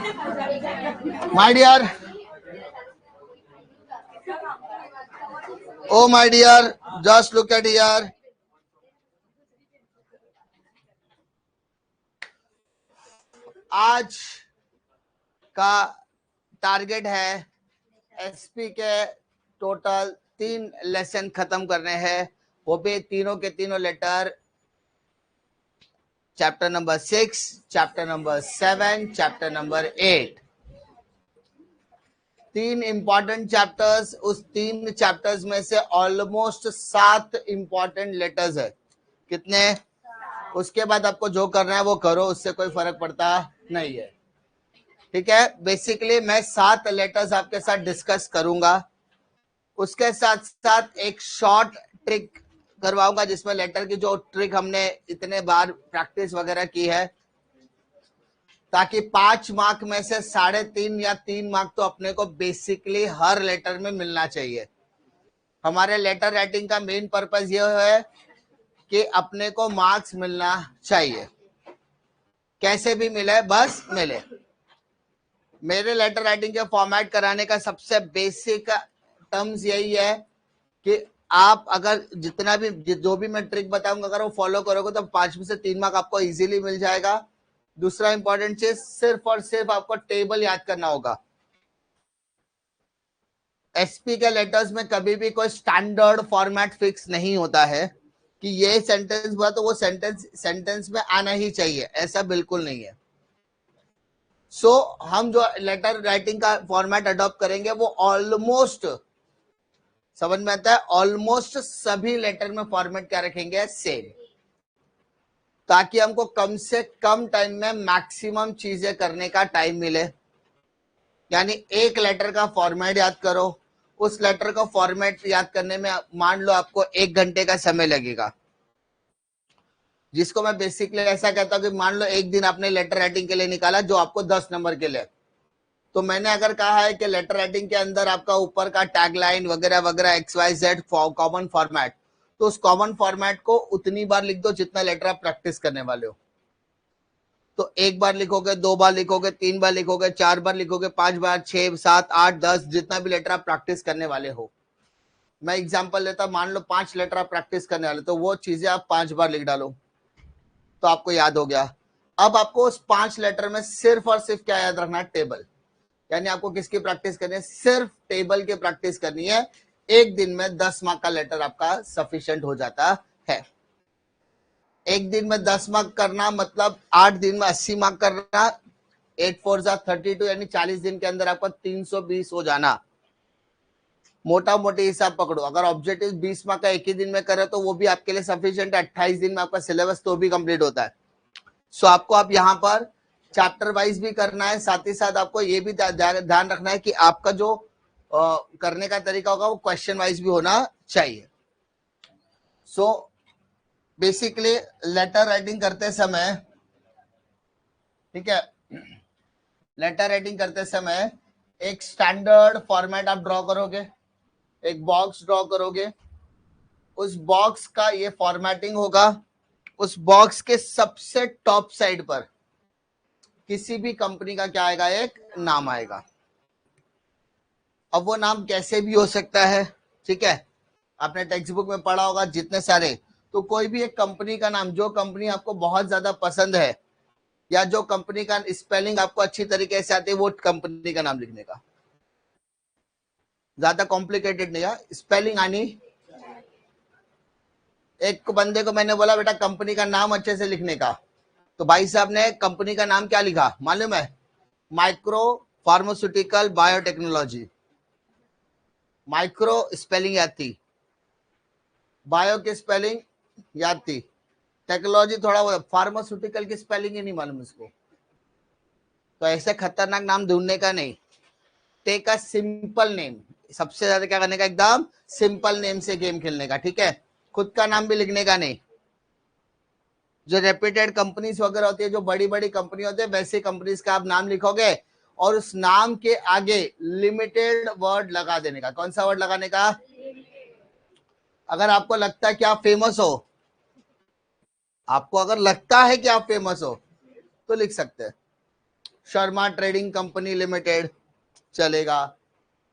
My dear, oh my dear, just look at here. आज का target है SP के टोटल 3 लेसन खत्म करने हैं, वो भी तीनों के तीनों letter chapter number 6, chapter number 7, chapter number 8। 3 important chapters, उस 3 चैप्टर्स में से ऑलमोस्ट 7 इंपॉर्टेंट लेटर्स है। कितने? उसके बाद आपको जो करना है वो करो, उससे कोई फर्क पड़ता नहीं है। ठीक है, बेसिकली मैं 7 लेटर्स आपके साथ डिस्कस करूंगा, उसके साथ साथ एक शॉर्ट ट्रिक करवाऊंगा जिसमें लेटर की जो ट्रिक हमने इतने बार प्रैक्टिस वगैरह की है, ताकि 5 मार्क में से 3.5 या 3 मार्क तो अपने को बेसिकली हर लेटर में मिलना चाहिए। हमारे लेटर राइटिंग का मेन पर्पस ये है कि अपने को मार्क्स मिलना चाहिए, कैसे भी मिले बस मिले। मेरे लेटर राइटिंग के फॉर्मेट कराने का सबसे बेसिक टर्म्स यही है कि आप अगर जितना भी जो भी मैं ट्रिक बताऊंगा अगर वो फॉलो करोगे तो 5 में से 3 मार्क आपको इजीली मिल जाएगा। दूसरा इंपॉर्टेंट चीज, सिर्फ और सिर्फ आपको टेबल याद करना होगा। एसपी के लेटर्स में कभी भी कोई स्टैंडर्ड फॉर्मेट फिक्स नहीं होता है कि ये सेंटेंस हुआ तो वो सेंटेंस में आना ही चाहिए, ऐसा बिल्कुल नहीं है। सो हम जो लेटर राइटिंग का फॉर्मेट अडॉप्ट करेंगे वो ऑलमोस्ट, समझ में आता है, ऑलमोस्ट सभी लेटर में फॉर्मेट क्या रखेंगे? सेम, ताकि हमको कम से कम टाइम में मैक्सिमम चीजें करने का टाइम मिले। यानी एक लेटर का फॉर्मेट याद करो, उस लेटर का फॉर्मेट याद करने में मान लो आपको 1 घंटे का समय लगेगा, जिसको मैं बेसिकली ऐसा कहता हूं कि मान लो एक दिन आपने लेटर राइटिंग के लिए निकाला जो आपको 10 नंबर के लिए, तो मैंने अगर कहा है कि लेटर राइटिंग के अंदर आपका ऊपर का टैगलाइन वगैरह वगैरह XYZ कॉमन फॉर्मेट, तो उस कॉमन फॉर्मेट को उतनी बार लिख दो जितना लेटर आप प्रैक्टिस करने वाले हो। तो 1 बार लिखोगे, 2 बार लिखोगे, 3 बार लिखोगे, 4 बार लिखोगे, 5 बार, 6, 7, 8, 10, जितना भी लेटर आप प्रैक्टिस करने वाले हो। मैं एग्जांपल लेता हूं, मान लो 5 लेटर आप प्रैक्टिस करने वाले, तो वो चीजें आप 5 बार लिख डालो तो आपको याद हो गया। अब आपको उस 5 लेटर में सिर्फ और सिर्फ क्या याद रखना है? टेबल। यानी आपको किसकी प्रैक्टिस करनी है? सिर्फ टेबल की प्रैक्टिस करनी है। एक दिन में 10 मार्क का लेटर आपका सफिशिएंट हो जाता है। एक दिन में 10 मार्क करना मतलब 8 दिन में 80 मार्क करना, 8 4 32, यानी 40 दिन के अंदर आपका 320 हो जाना। मोटा मोटी हिसाब पकड़ो, अगर ऑब्जेक्टिव 20 मार्क का एक ही दिन में करे तो वो भी आपके लिए सफिशिएंट है। 28 दिन में आपका सिलेबस तो भी कंप्लीट होता है। सो आपको आप यहाँ पर चैप्टर वाइज भी करना है, साथ ही साथ आपको ये भी ध्यान रखना है कि आपका जो करने का तरीका होगा वो क्वेश्चन वाइज भी होना चाहिए। सो बेसिकली लेटर राइटिंग करते समय, ठीक है, लेटर राइटिंग करते समय एक स्टैंडर्ड फॉर्मेट आप ड्रॉ करोगे, एक बॉक्स ड्रॉ करोगे, उस बॉक्स का ये फॉर्मेटिंग होगा। उस बॉक्स के सबसे टॉप साइड पर किसी भी कंपनी का क्या आएगा? एक नाम आएगा। अब वो नाम कैसे भी हो सकता है, ठीक है, आपने टेक्स्ट बुक में पढ़ा होगा जितने सारे, तो कोई भी एक कंपनी का नाम, जो कंपनी आपको बहुत ज्यादा पसंद है या जो कंपनी का स्पेलिंग आपको अच्छी तरीके से आती है, वो कंपनी का नाम लिखने का। ज्यादा कॉम्प्लिकेटेड नहीं है, स्पेलिंग आनी। एक बंदे को मैंने बोला बेटा कंपनी का नाम अच्छे से लिखने का, तो भाई साहब ने कंपनी का नाम क्या लिखा मालूम है? Micro pharmaceutical biotechnology. Micro spelling याद थी, बायो की स्पेलिंग याद थी, टेक्नोलॉजी थोड़ा वो, फार्मास्यूटिकल की स्पेलिंग ही नहीं मालूम इसको। तो ऐसे खतरनाक नाम ढूंढने का नहीं, टेक अ सिंपल नेम। सबसे ज्यादा क्या करने का? एकदम सिंपल नेम से गेम खेलने का, ठीक है, खुद का नाम भी लिखने का नहीं। जो रेप्यूटेड कंपनीज वगैरह होती है, जो बड़ी बड़ी कंपनी होती है, वैसे कंपनीज का आप नाम लिखोगे और उस नाम के आगे लिमिटेड वर्ड लगा देने का। कौन सा वर्ड लगाने का? अगर आपको लगता है कि आप फेमस हो, आपको अगर लगता है कि आप फेमस हो तो लिख सकते हैं, शर्मा ट्रेडिंग कंपनी लिमिटेड चलेगा,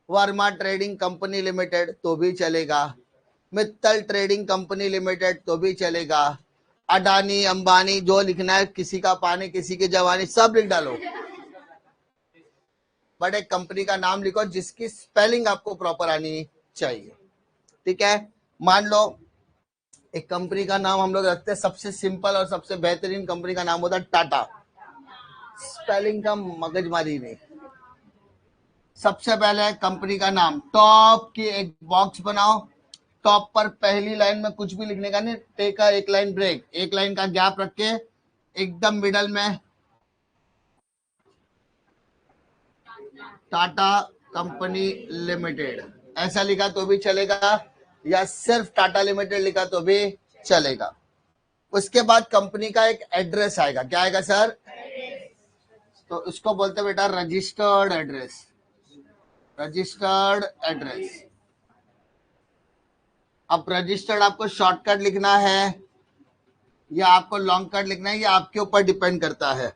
वर्मा ट्रेडिंग कंपनी लिमिटेड तो भी चलेगा, मित्तल ट्रेडिंग कंपनी लिमिटेड तो भी चलेगा, अडानी अंबानी जो लिखना है, किसी का पानी किसी की जवानी सब लिख डालो, बट एक कंपनी का नाम लिखो जिसकी स्पेलिंग आपको प्रॉपर आनी चाहिए। ठीक है, मान लो एक कंपनी का नाम हम लोग रखते हैं, सबसे सिंपल और सबसे बेहतरीन कंपनी का नाम होता है टाटा, स्पेलिंग का मगजमारी नहीं। सबसे पहले कंपनी का नाम, टॉप की एक बॉक्स बनाओ, टॉप पर पहली लाइन में कुछ भी लिखने का नहीं, टेक एक लाइन ब्रेक, एक लाइन का गैप रख के एकदम मिडल में टाटा कंपनी लिमिटेड ऐसा लिखा तो भी चलेगा, या सिर्फ टाटा लिमिटेड लिखा तो भी चलेगा। उसके बाद कंपनी का एक एड्रेस आएगा, क्या आएगा सर? तो उसको बोलते बेटा रजिस्टर्ड एड्रेस, रजिस्टर्ड एड्रेस। अब रजिस्टर्ड आपको शॉर्टकट लिखना है या आपको लॉन्ग कट लिखना है, ये आपके ऊपर डिपेंड करता है।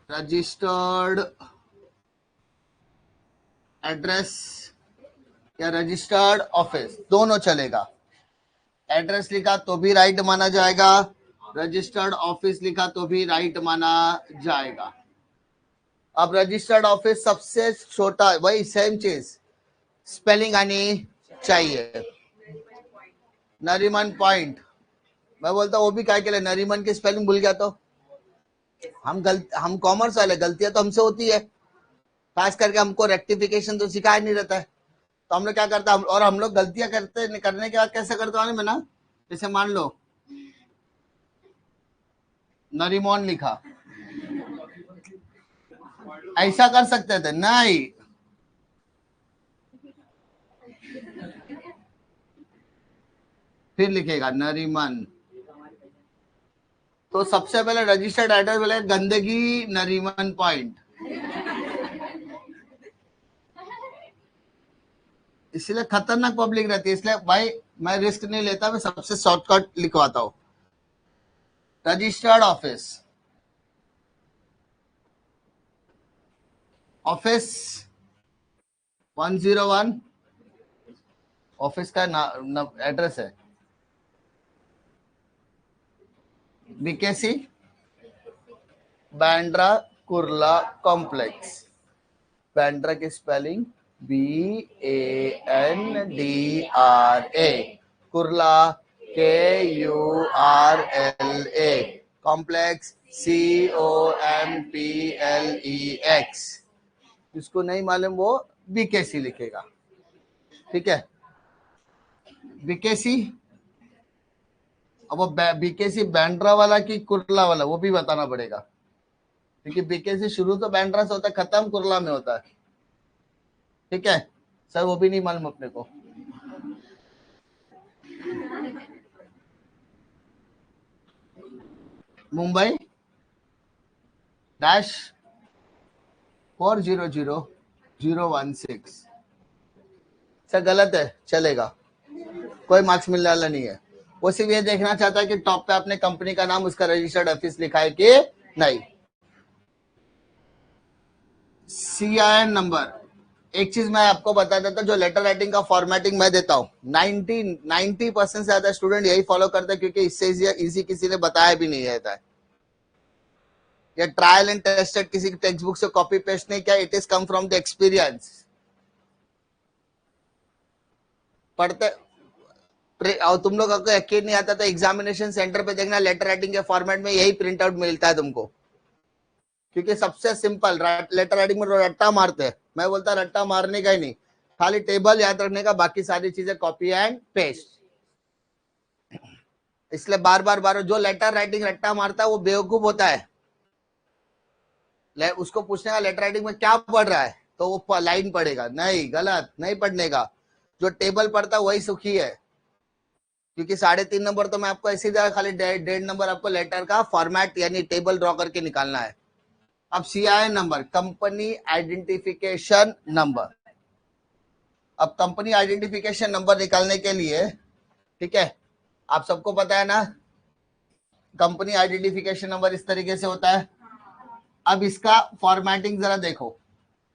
रजिस्टर्ड एड्रेस या रजिस्टर्ड ऑफिस दोनों चलेगा। एड्रेस लिखा तो भी राइट माना जाएगा, रजिस्टर्ड ऑफिस लिखा तो भी राइट माना जाएगा। अब रजिस्टर्ड ऑफिस सबसे छोटा, वही सेम चीज, स्पेलिंग आनी चाहिए। नरीमन पॉइंट, मैं बोलता वो भी क्या के लिए, नरीमन की स्पेलिंग भूल गया तो हम कॉमर्स वाले, गलतियां तो हमसे होती है, खास करके हमको रेक्टिफिकेशन तो सिखाया नहीं रहता है, तो हम लोग क्या करते हैं, और हम लोग गलतियां करने के बाद कैसे करते हैं ना, जैसे मान लो नरीमोन लिखा, ऐसा कर सकते थे नहीं, फिर लिखेगा नरीमन। तो सबसे पहले रजिस्टर्ड एड्रेस बोले गंदगी नरीमन पॉइंट, इसलिए खतरनाक पब्लिक रहती है, इसलिए भाई मैं रिस्क नहीं लेता, मैं सबसे शॉर्टकट लिखवाता हूं। रजिस्टर्ड ऑफिस, ऑफिस 101 ऑफिस का एड्रेस है, बीकेसी बांद्रा कुर्ला कॉम्प्लेक्स, बांद्रा की spelling BANDRA, Kurla KURLA, complex COMPLEX। जिसको नहीं मालूम वो बीकेसी लिखेगा। ठीक है, बीकेसी, अब वो बीकेसी बांद्रा वाला की कुर्ला वाला वो भी बताना पड़ेगा, क्योंकि बीकेसी शुरू तो बांद्रा से होता है, खत्म कुर्ला में होता है। ठीक है सर, वो भी नहीं मालूम अपने को। मुंबई -400016 सर गलत है, चलेगा, कोई मार्क्स मिलने वाला नहीं है। वो सिर्फ ये देखना चाहता है कि टॉप पे अपने कंपनी का नाम, उसका रजिस्टर्ड ऑफिस लिखा है कि नहीं। CIN नंबर, एक चीज मैं आपको बता देता हूँ, जो लेटर राइटिंग का फॉर्मेटिंग मैं देता हूँ 90% से ज्यादा स्टूडेंट यही फॉलो करते हैं, क्योंकि इससे इजी किसी ने बताया भी नहीं रहता है, या ट्रायल एंड टेस्टेड, किसी की टेक्स्ट बुक से कॉपी पेस्ट नहीं किया, it is come from the experience. पढ़ते और तुम लोग अगर यकीन नहीं आता तो एग्जामिनेशन सेंटर पे देखना, लेटर राइटिंग के फॉर्मेट में यही प्रिंट आउट मिलता है तुमको, क्योंकि सबसे सिंपल लेटर राइटिंग में रट्टा मारते हैं। मैं बोलता रट्टा मारने का ही नहीं, खाली टेबल याद रखने का, बाकी सारी चीजें कॉपी एंड पेस्ट। इसलिए बार बार जो लेटर राइटिंग रट्टा मारता है वो बेवकूफ होता है। उसको पूछने का लेटर राइटिंग में क्या पढ़ रहा है, तो वो लाइन पढ़ेगा, नहीं, गलत नहीं पढ़ने का, जो टेबल पढ़ता है वही सुखी है। क्योंकि 3.5 नंबर तो मैं आपको ऐसी जगह, खाली 1.5 नंबर आपको लेटर का फॉर्मेट यानी टेबल ड्रॉ करके निकालना है। अब CIN number, company identification number. अब कंपनी आइडेंटिफिकेशन नंबर निकालने के लिए, ठीक है, आप सबको पता है ना, कंपनी आइडेंटिफिकेशन नंबर इस तरीके से होता है। अब इसका फॉर्मेटिंग जरा देखो,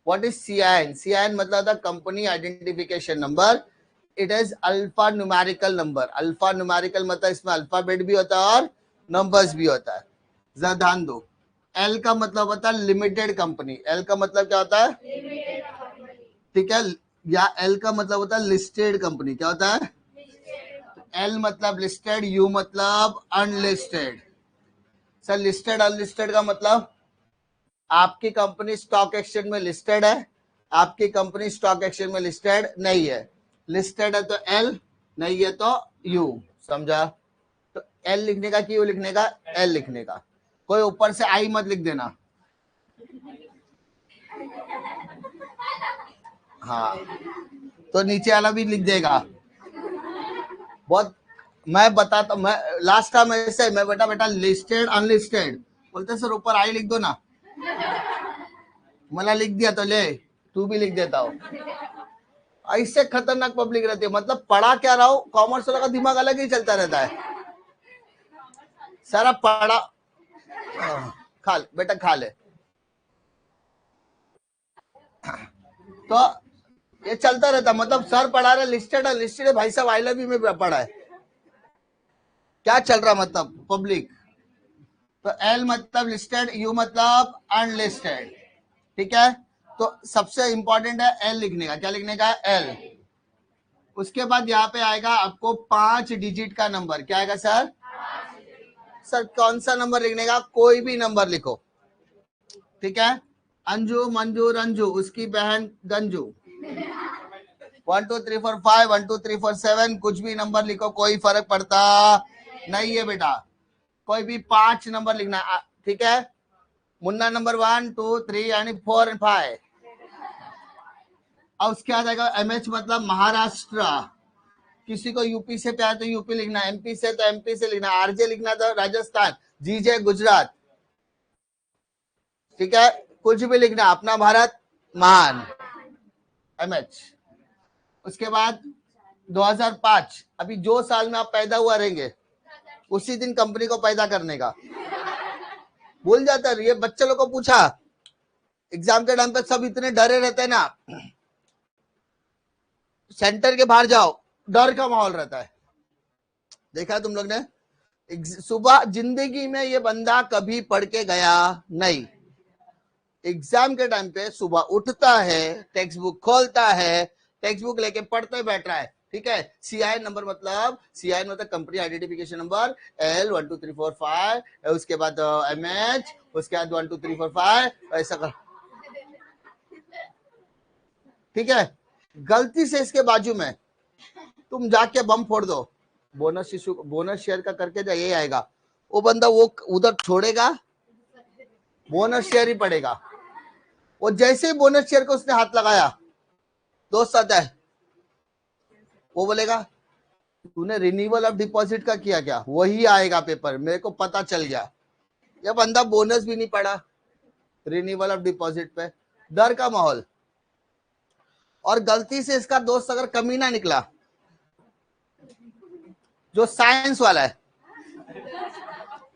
व्हाट इज CIN? CIN मतलब होता है company identification number. It is alpha numerical number. Alpha numerical मतलब इसमें अल्फाबेट भी होता है और नंबर्स भी होता है। जरा ध्यान दो, एल का मतलब होता है लिमिटेड कंपनी। एल का मतलब क्या होता है? ठीक है, या एल का मतलब होता है लिस्टेड कंपनी। क्या होता है? एल मतलब लिस्टेड, यू मतलब अनलिस्टेड। सर लिस्टेड अनलिस्टेड का मतलब आपकी कंपनी स्टॉक एक्सचेंज में लिस्टेड है, आपकी कंपनी स्टॉक एक्सचेंज में लिस्टेड नहीं है। लिस्टेड है तो एल, नहीं है तो यू। समझा? तो एल लिखने का कि यू लिखने का? एल लिखने का। कोई ऊपर से आई मत लिख देना। हाँ, तो नीचे वाला भी लिख देगा। बहुत मैं बताता, मैं लास्ट टाइम ऐसे मैं बेटा बेटा लिस्टेड अनलिस्टेड बोलते, सर ऊपर आई लिख दो ना। मैंने लिख दिया तो ले, तू भी लिख देता हो। ऐसे खतरनाक पब्लिक रहती है। मतलब पढ़ा क्या रहा हो, कॉमर्स वाला का दिमाग अलग ही चलता रहता है। सारा पढ़ा खा ले बेटा, खा ले। तो ये चलता रहता, मतलब सर पढ़ा रहे लिस्टेड है, लिस्टेड है, भाई साहब आई लव यू में पढ़ा है। क्या चल रहा मतलब पब्लिक? तो एल मतलब लिस्टेड, यू मतलब अनलिस्टेड। ठीक है, तो सबसे इंपॉर्टेंट है एल लिखने का। क्या लिखने का? एल। उसके बाद यहाँ पे आएगा आपको 5 डिजिट का नंबर। क्या आएगा सर? सर कौन सा नंबर लिखने का? कोई भी नंबर लिखो। ठीक है, अंजू, मंजू, रंजू, उसकी बहन गंजू, 1 2 3 4 5, 1 2 3 4 7, कुछ भी नंबर लिखो, कोई फर्क पड़ता नहीं है बेटा। कोई भी 5 नंबर लिखना। ठीक है, मुन्ना नंबर 1 2 3 यानी 4 और 5। और उसके बाद आएगा MH मतलब महाराष्ट्र। किसी को यूपी से प्यार तो यूपी लिखना, MP से तो MP से लिखना, RJ लिखना तो राजस्थान, GJ गुजरात। ठीक है, कुछ भी लिखना, अपना भारत महान, MH। उसके बाद 2005, अभी जो साल में आप पैदा हुआ रहेंगे उसी दिन कंपनी को पैदा करने का भूल जाता है। ये बच्चे लोग को पूछा, एग्जाम के टाइम पे सब इतने डरे रहते हैं ना, सेंटर के बाहर जाओ डर का माहौल रहता है। देखा तुम लोग ने? सुबह जिंदगी में ये बंदा कभी पढ़ के गया नहीं। एग्जाम के टाइम पे सुबह उठता है, टेक्स्ट बुक खोलता है, टेक्स्ट बुक लेके पढ़ते बैठ रहा है। ठीक है, CIN नंबर मतलब, CIN मतलब कंपनी आइडेंटिफिकेशन नंबर, L 1 2 3 4 5, उसके बाद MH, उसके बाद 1 2 3 4 5, ऐसा कर। ठीक है, गलती से इसके बाजू में तुम जाके बम फोड़ दो, बोनस इशू, बोनस शेयर का करके जा, ये आएगा, वो बंदा वो उधर छोड़ेगा, बोनस शेयर ही पड़ेगा। वो जैसे ही बोनस शेयर को उसने हाथ लगाया, दोस्त आता है, वो बोलेगा तूने रिन्यूअल ऑफ डिपॉजिट का किया क्या? वही आएगा पेपर, मेरे को पता चल गया। ये बंदा बोनस भी नहीं पड़ा, रिन्यूअल ऑफ डिपॉजिट पे, डर का माहौल। और गलती से इसका दोस्त अगर कमीना निकला, जो साइंस वाला है,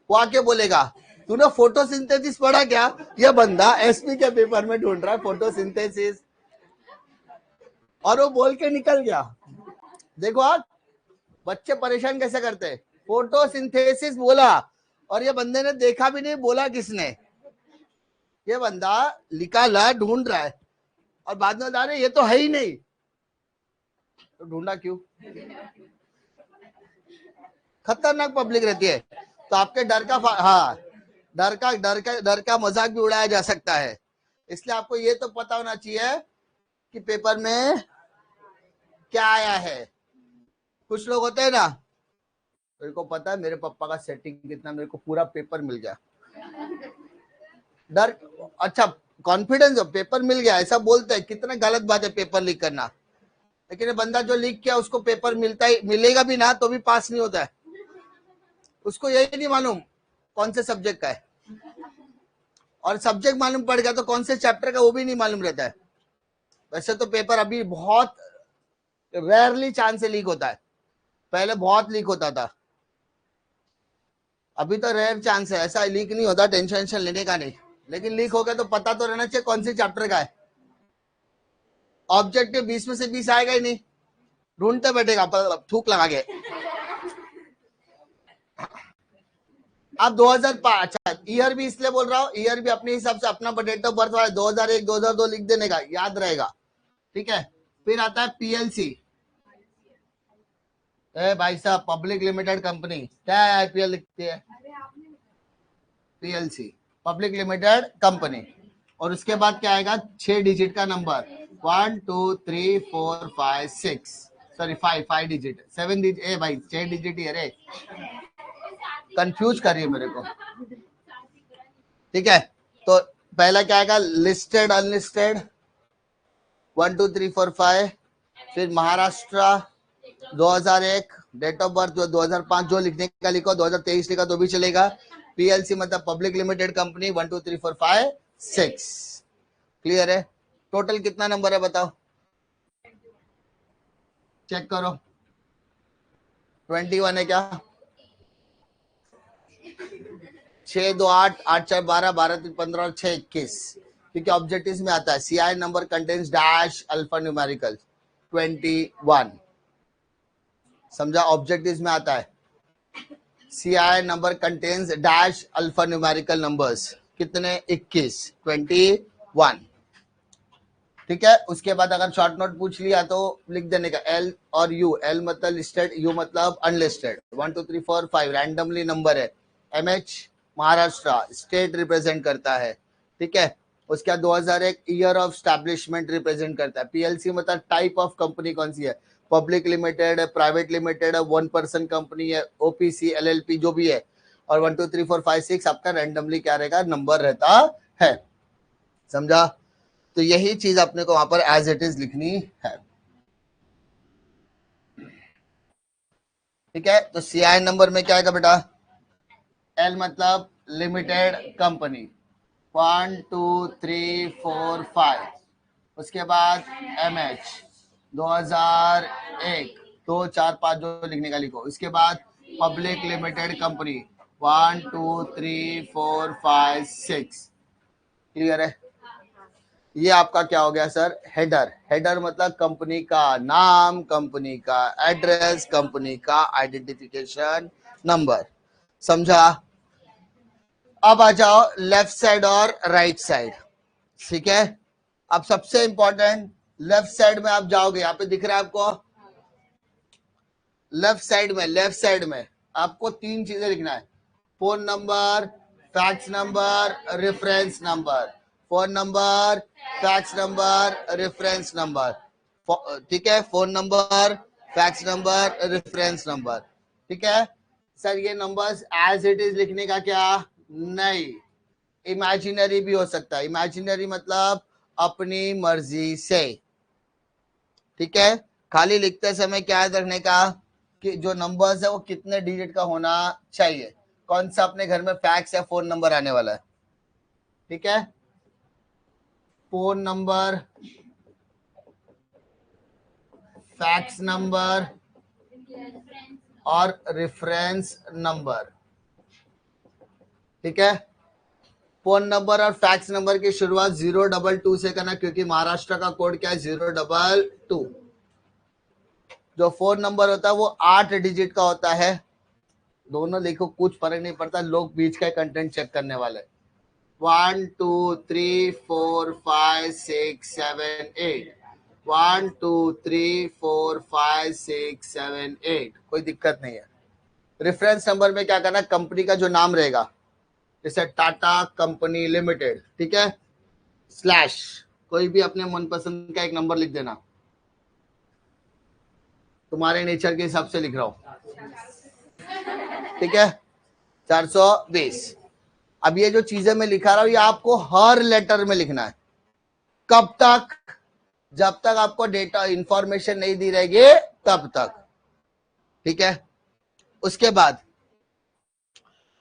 वो आके बोलेगा तूने फोटोसिंथेसिस पढ़ा क्या? ये बंदा SP के पेपर में ढूंढ रहा है फोटोसिंथेसिस, और वो बोल के निकल गया। देखो आप बच्चे परेशान कैसे करते हैं, फोटोसिंथेसिस बोला और ये बंदे ने देखा भी नहीं, बोला किसने? ये बंदा निकाला, ढूंढ रहा है, और बाद में बता रहे ये तो है ही नहीं। तो ढूंढा क्यों? खतरनाक पब्लिक रहती है। तो आपके डर का, हाँ, डर का मजाक भी उड़ाया जा सकता है। इसलिए आपको ये तो पता होना चाहिए कि पेपर में क्या आया है। कुछ लोग होते हैं ना, मेरे को पता है मेरे पापा का सेटिंग कितना, मेरे को पूरा पेपर मिल गया, डर। अच्छा, कॉन्फिडेंस हो, पेपर मिल गया ऐसा बोलते हैं, कितना गलत बात है पेपर लीक करना। लेकिन बंदा जो लीक किया उसको पेपर मिलता ही, मिलेगा भी ना तो भी पास नहीं होता है। उसको यही नहीं मालूम कौन से सब्जेक्ट का है, और सब्जेक्ट मालूम पड़ गया तो कौन से चैप्टर का वो भी नहीं मालूम रहता है। वैसे तो पेपर अभी बहुत रेयरली चांस से लीक होता है, पहले बहुत लीक होता था। अभी तो रेयर चांस है, ऐसा लीक नहीं होता, टेंशन लेने का नहीं, लेकिन लीक हो गया तो पता तो रहना चाहिए कौन से चैप्टर का है। ऑब्जेक्टिव 20 में से 20 आएगा ही नहीं, ढूंढते बैठेगा थूक लगा के। अब 2005, अच्छा ईयर भी इसलिए बोल रहा हूँ, ईयर भी अपने हिसाब से अपना डेट ऑफ बर्थ वाला 2001 2002 लिख देने का, याद रहेगा, ठीक है। फिर आता है पीएलसी, भाई साहब पब्लिक लिमिटेड कंपनी, क्या है आईपीएल लिखती है, पीएलसी पब्लिक लिमिटेड कंपनी। और उसके बाद क्या आएगा, 6 डिजिट का नंबर, 1 2 3 4 5 6, सॉरी 5 डिजिट, 7 डिजिट, ए भाई 6 डिजिट ही है रे, कंफ्यूज कर रही है मेरे को, ठीक है। तो पहला क्या आएगा, लिस्टेड अनलिस्टेड 1 2 3 4 5, फिर महाराष्ट्र 2001, डेट ऑफ बर्थ जो 2005 जो लिखने का लिखो, 2023 लिखा तो भी चलेगा। पीएलसी मतलब पब्लिक लिमिटेड कंपनी, 1 2 3 4 5 6, क्लियर है। टोटल कितना नंबर है बताओ, चेक करो, 21 है क्या, 6 2 8 8 4 12 12 3 15 और 6 21, क्योंकि ऑब्जेक्टिव्स में आता है CI number contains dash alpha numerical 21, समझा, ऑब्जेक्टिव्स में आता है CI number contains dash alpha numerical numbers, कितने 21 21, ठीक है। उसके बाद अगर शॉर्ट नोट पूछ लिया तो लिख देने का एल और यू, एल मतलब लिस्टेड, यू मतलब अनलिस्टेड, 1 2 3 4 5 रैंडमली नंबर है, एमएच महाराष्ट्र स्टेट रिप्रेजेंट करता है, ठीक है। उसके बाद 2001 ईयर ऑफ स्टैब्लिशमेंट रिप्रेजेंट करता है, पीएलसी मतलब टाइप ऑफ कंपनी कौन सी है, पब्लिक लिमिटेड है, प्राइवेट लिमिटेड है, 1 पर्सन कंपनी है, ओपीसी एलएलपी जो भी है, और 1 2 3 4 5 6 आपका रैंडमली क्या रहेगा, नंबर रहता है, समझा। तो यही चीज अपने को वहां पर एज इट इज लिखनी है, ठीक है। तो सीआई नंबर में क्या आएगा बेटा, एल मतलब लिमिटेड कंपनी, 1 2 3 4 5, उसके बाद एमएच 2001 2 4 5 जो लिखने का लिखो, उसके बाद पब्लिक लिमिटेड कंपनी 1 2 3 4 5 6, क्लियर है। ये आपका क्या हो गया सर, हेडर, हेडर मतलब कंपनी का नाम, कंपनी का एड्रेस, कंपनी का आइडेंटिफिकेशन नंबर, समझा। अब आ जाओ लेफ्ट साइड और राइट साइड, ठीक है। अब सबसे इंपॉर्टेंट लेफ्ट साइड में आप जाओगे, यहाँ पे दिख रहा है आपको, लेफ्ट साइड में आपको 3 चीजें लिखना है, phone number, fax number, reference number, phone number, fax number, reference number, ठीक है, phone number, fax number, reference number, ठीक है। सर ये नंबर्स एज इट इज लिखने का क्या, नहीं, इमेजिनरी भी हो सकता है, इमेजिनरी मतलब अपनी मर्जी से, ठीक है। खाली लिखते समय क्या याद रखने का कि जो नंबर्स है वो कितने डिजिट का होना चाहिए, कौन सा अपने घर में फैक्स या फोन नंबर आने वाला है, ठीक है। फोन नंबर, फैक्स नंबर और रेफरेंस नंबर, ठीक है। फोन नंबर और फैक्स नंबर की शुरुआत 022 से करना, क्योंकि महाराष्ट्र का कोड क्या है 022। जो फोन नंबर होता है वो 8 डिजिट का होता है, दोनों लिखो कुछ फर्क नहीं पड़ता, लोग बीच का कंटेंट चेक करने वाले, 1 2 3 4 5 6 7 8, 1 2 3 4 5 6 7 8, कोई दिक्कत नहीं है। रेफरेंस नंबर में क्या करना, कंपनी का जो नाम रहेगा, जैसे टाटा कंपनी लिमिटेड, ठीक है, स्लैश कोई भी अपने मनपसंद का एक नंबर लिख देना, तुम्हारे नेचर के हिसाब से लिख रहा हूं, ठीक है, 420। अब ये जो चीजें मैं लिखा रहा हूं ये आपको हर लेटर में लिखना है, कब तक, जब तक आपको डेटा इंफॉर्मेशन नहीं दी रहेगी तब तक, ठीक है। उसके बाद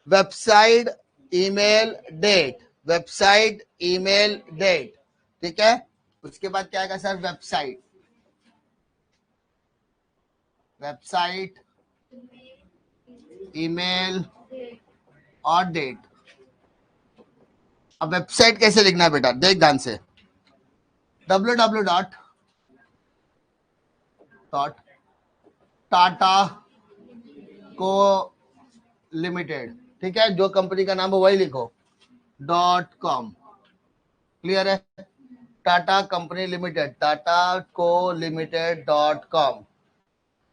website email date, website email date, ठीक है। उसके बाद क्या आएगा सर, वेबसाइट, वेबसाइट ईमेल और डेट। अब वेबसाइट कैसे लिखना है बेटा, देख ध्यान से, www.टाटा को लिमिटेड, ठीक है, जो कंपनी का नाम है वही लिखो, .com। क्लियर है? टाटा कंपनी लिमिटेड, टाटा को लिमिटेड .com।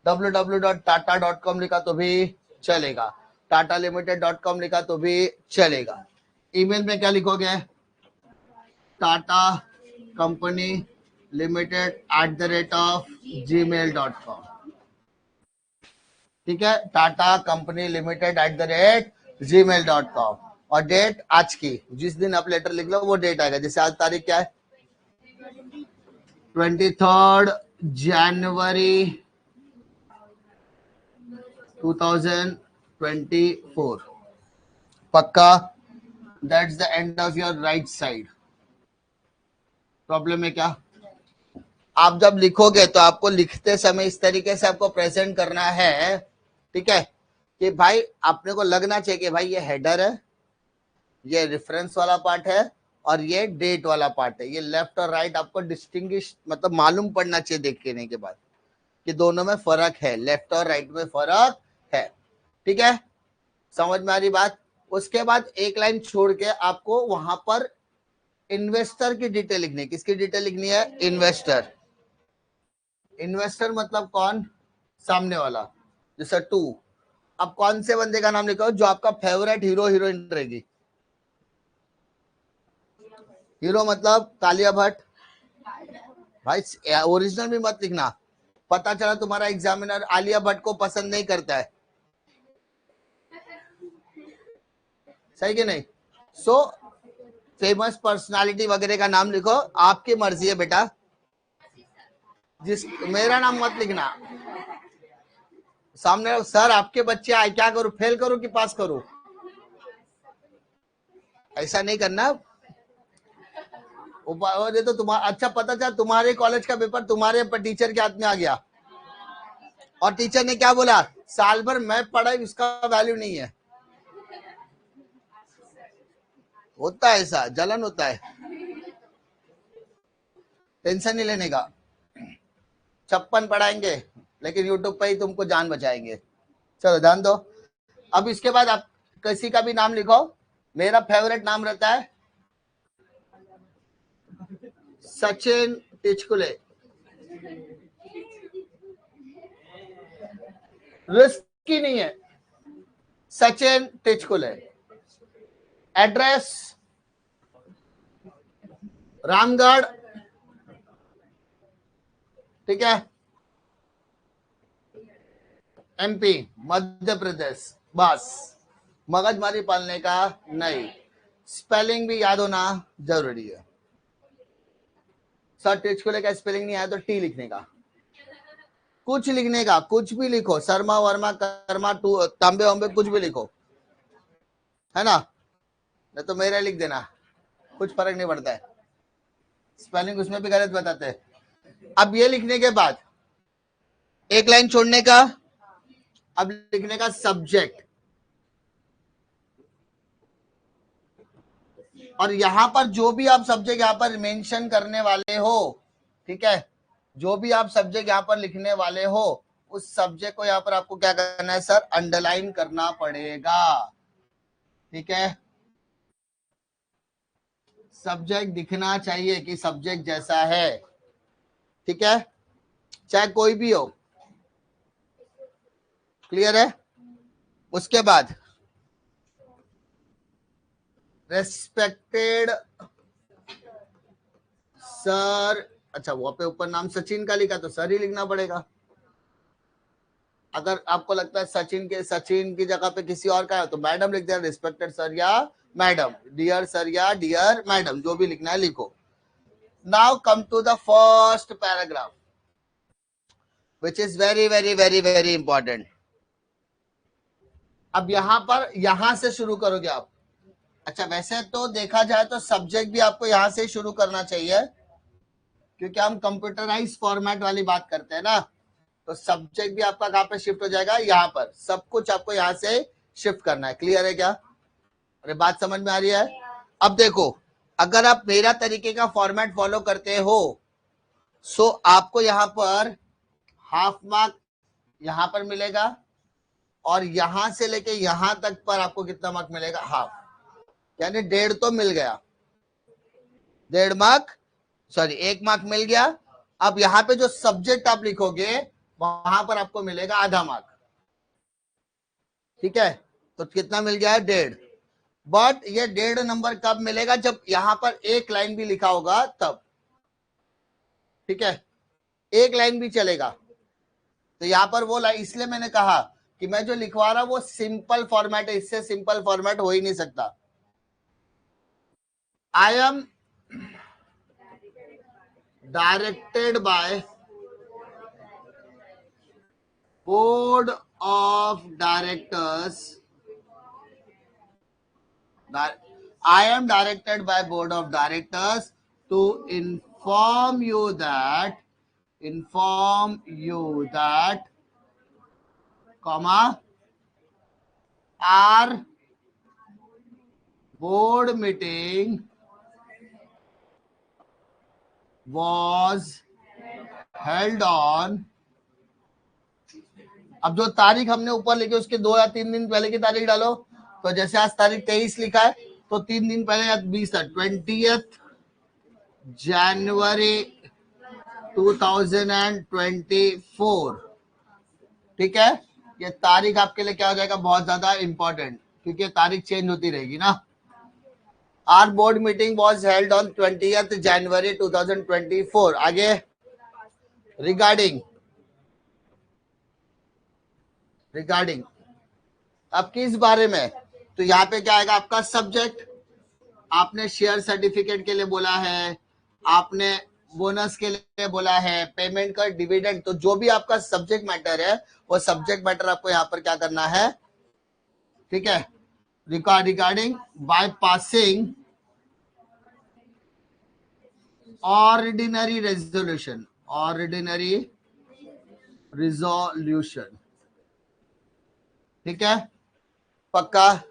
www.tata.com लिखा तो भी चलेगा, टाटा लिमिटेड .com लिखा तो भी चलेगा। ईमेल में क्या लिखोगे, टाटा कंपनी लिमिटेड @gmail.com, ठीक है, टाटा कंपनी लिमिटेड @gmail.com। और डेट आज की, जिस दिन आप लेटर लिख लो वो डेट आएगा। जैसे आज तारीख क्या है, 23 जनवरी 2024। पक्का? That's the end of your right side. Problem है क्या? आप जब लिखोगे तो आपको लिखते समय इस तरीके से आपको प्रेजेंट करना है, ठीक है, कि भाई अपने को लगना चाहिए कि भाई ये हेडर है, ये रेफरेंस वाला पार्ट है, और ये डेट वाला पार्ट है। ये लेफ्ट और राइट आपको डिस्टिंग्विश मतलब मालूम पड़ना चाहिए देखने के बाद कि दोनों में फर्क है, लेफ्ट और राइट में फर्क है, ठीक है, समझ में आ रही बात? उसके बाद एक लाइन छोड़ के आपको वहां पर इन्वेस्टर की डिटेल लिखनी है। किसकी डिटेल लिखनी है? इन्वेस्टर। इन्वेस्टर मतलब कौन? सामने वाला। जैसे टू, अब कौन से बंदे का नाम लिखो जो आपका फेवरेट हीरो हीरोइन रहेगी। हीरो मतलब तालिया भट्ट। भाई ओरिजिनल भी मत लिखना, पता चला तुम्हारा एग्जामिनर आलिया भट्ट को पसंद नहीं करता है, सही कि नहीं? सो फेमस पर्सनालिटी वगैरह का नाम लिखो, आपकी मर्जी है बेटा। जिस मेरा नाम मत लिखना। सामने सर आपके बच्चे आए, क्या करूं, फेल करूं कि पास करूं? ऐसा नहीं करना। ये तो तुम्हारा अच्छा, पता चला तुम्हारे कॉलेज का पेपर तुम्हारे टीचर के हाथ में आ गया और टीचर ने क्या बोला, साल भर मैं पढ़ाई उसका वैल्यू नहीं है। होता है ऐसा, जलन होता है, टेंशन नहीं लेने का। 56 पढ़ाएंगे लेकिन यूट्यूब पे ही तुमको जान बचाएंगे। चलो ध्यान दो। अब इसके बाद आप किसी का भी नाम लिखो। मेरा फेवरेट नाम रहता है सचिन टिचकुले। रिस्की नहीं है, सचिन टिचकुले। एड्रेस रामगढ़, ठीक है, एमपी, मध्य प्रदेश। बस, मगजमारी पालने का नहीं, स्पेलिंग भी याद होना जरूरी है। सर टिचकुले का स्पेलिंग नहीं आया तो टी लिखने का, कुछ लिखने का, कुछ भी लिखो, शर्मा वर्मा कर्मा तांबे वांबे कुछ भी लिखो, है ना, नहीं तो मेरा लिख देना, कुछ फर्क नहीं पड़ता है, स्पेलिंग उसमें भी गलत बताते हैं। अब ये लिखने के बाद एक लाइन छोड़ने का, अब लिखने का सब्जेक्ट, और यहां पर जो भी आप सब्जेक्ट यहां पर मेंशन करने वाले हो, ठीक है, जो भी आप सब्जेक्ट यहां पर लिखने वाले हो उस सब्जेक्ट को यहां पर आपको क्या करना है सर, अंडरलाइन करना पड़ेगा, ठीक है। सब्जेक्ट दिखना चाहिए कि सब्जेक्ट जैसा है, ठीक है, चाहे कोई भी हो। क्लियर है? उसके बाद रेस्पेक्टेड सर, अच्छा वो पे ऊपर नाम सचिन का लिखा तो सर ही लिखना पड़ेगा। अगर आपको लगता है सचिन की जगह पे किसी और का है तो मैडम लिख देना, रिस्पेक्टेड सर या मैडम, डियर सर या डियर मैडम, जो भी लिखना है लिखो। Now come to the first paragraph which is very very very very important. अब यहां से शुरू करोगे आप। अच्छा वैसे तो देखा जाए तो सब्जेक्ट भी आपको यहां से शुरू करना चाहिए क्योंकि हम कंप्यूटराइज फॉर्मेट वाली बात करते हैं ना, तो सब्जेक्ट भी आपका कहां पे शिफ्ट हो जाएगा, यहाँ पर। सब कुछ आपको यहां से शिफ्ट करना है। क्लियर है क्या? अरे बात समझ में आ रही है? अब देखो, अगर आप मेरा तरीके का फॉर्मेट फॉलो करते हो, सो आपको यहां पर हाफ मार्क यहां पर मिलेगा, और यहां से लेके यहां तक पर आपको कितना मार्क मिलेगा? हाफ, यानी 1.5 तो मिल गया, 1.5 मार्क, सॉरी 1 मार्क मिल गया। अब यहां पे जो सब्जेक्ट आप लिखोगे वहां पर आपको मिलेगा आधा मार्क, ठीक है? तो कितना मिल गया है? 1.5। बट ये 1.5 नंबर कब मिलेगा? जब यहां पर एक लाइन भी लिखा होगा तब, ठीक है? एक लाइन भी चलेगा। तो यहां पर वो लाइन, इसलिए मैंने कहा कि मैं जो लिखवा रहा हूं वो सिंपल फॉर्मेट है, इससे सिंपल फॉर्मेट हो ही नहीं सकता। आई am directed by board of directors, I am directed by board of directors to inform you that, comma, our board meeting was held on, अब जो तारीख हमने ऊपर लिखी उसके 2 या 3 दिन पहले की तारीख डालो। तो जैसे आज तारीख 23 लिखा है, तो 3 दिन पहले या 20 था, 20 जनवरी 2024, ठीक है? ये तारीख आपके लिए क्या हो जाएगा? बहुत ज्यादा इंपॉर्टेंट, क्योंकि तारीख चेंज होती रहेगी ना। Our board meeting was held on 20 January 2024। आगे, रिगार्डिंग अब किस बारे में? तो यहाँ पे क्या आएगा? आपका सब्जेक्ट, आपने शेयर सर्टिफिकेट के लिए बोला है, आपने बोनस के लिए बोला है, पेमेंट का डिविडेंड, तो जो भी आपका सब्जेक्ट मैटर है वो सब्जेक्ट मैटर आपको यहाँ पर क्या करना है, ठीक है? Regarding by passing ordinary resolution, ठीक है? पक्का?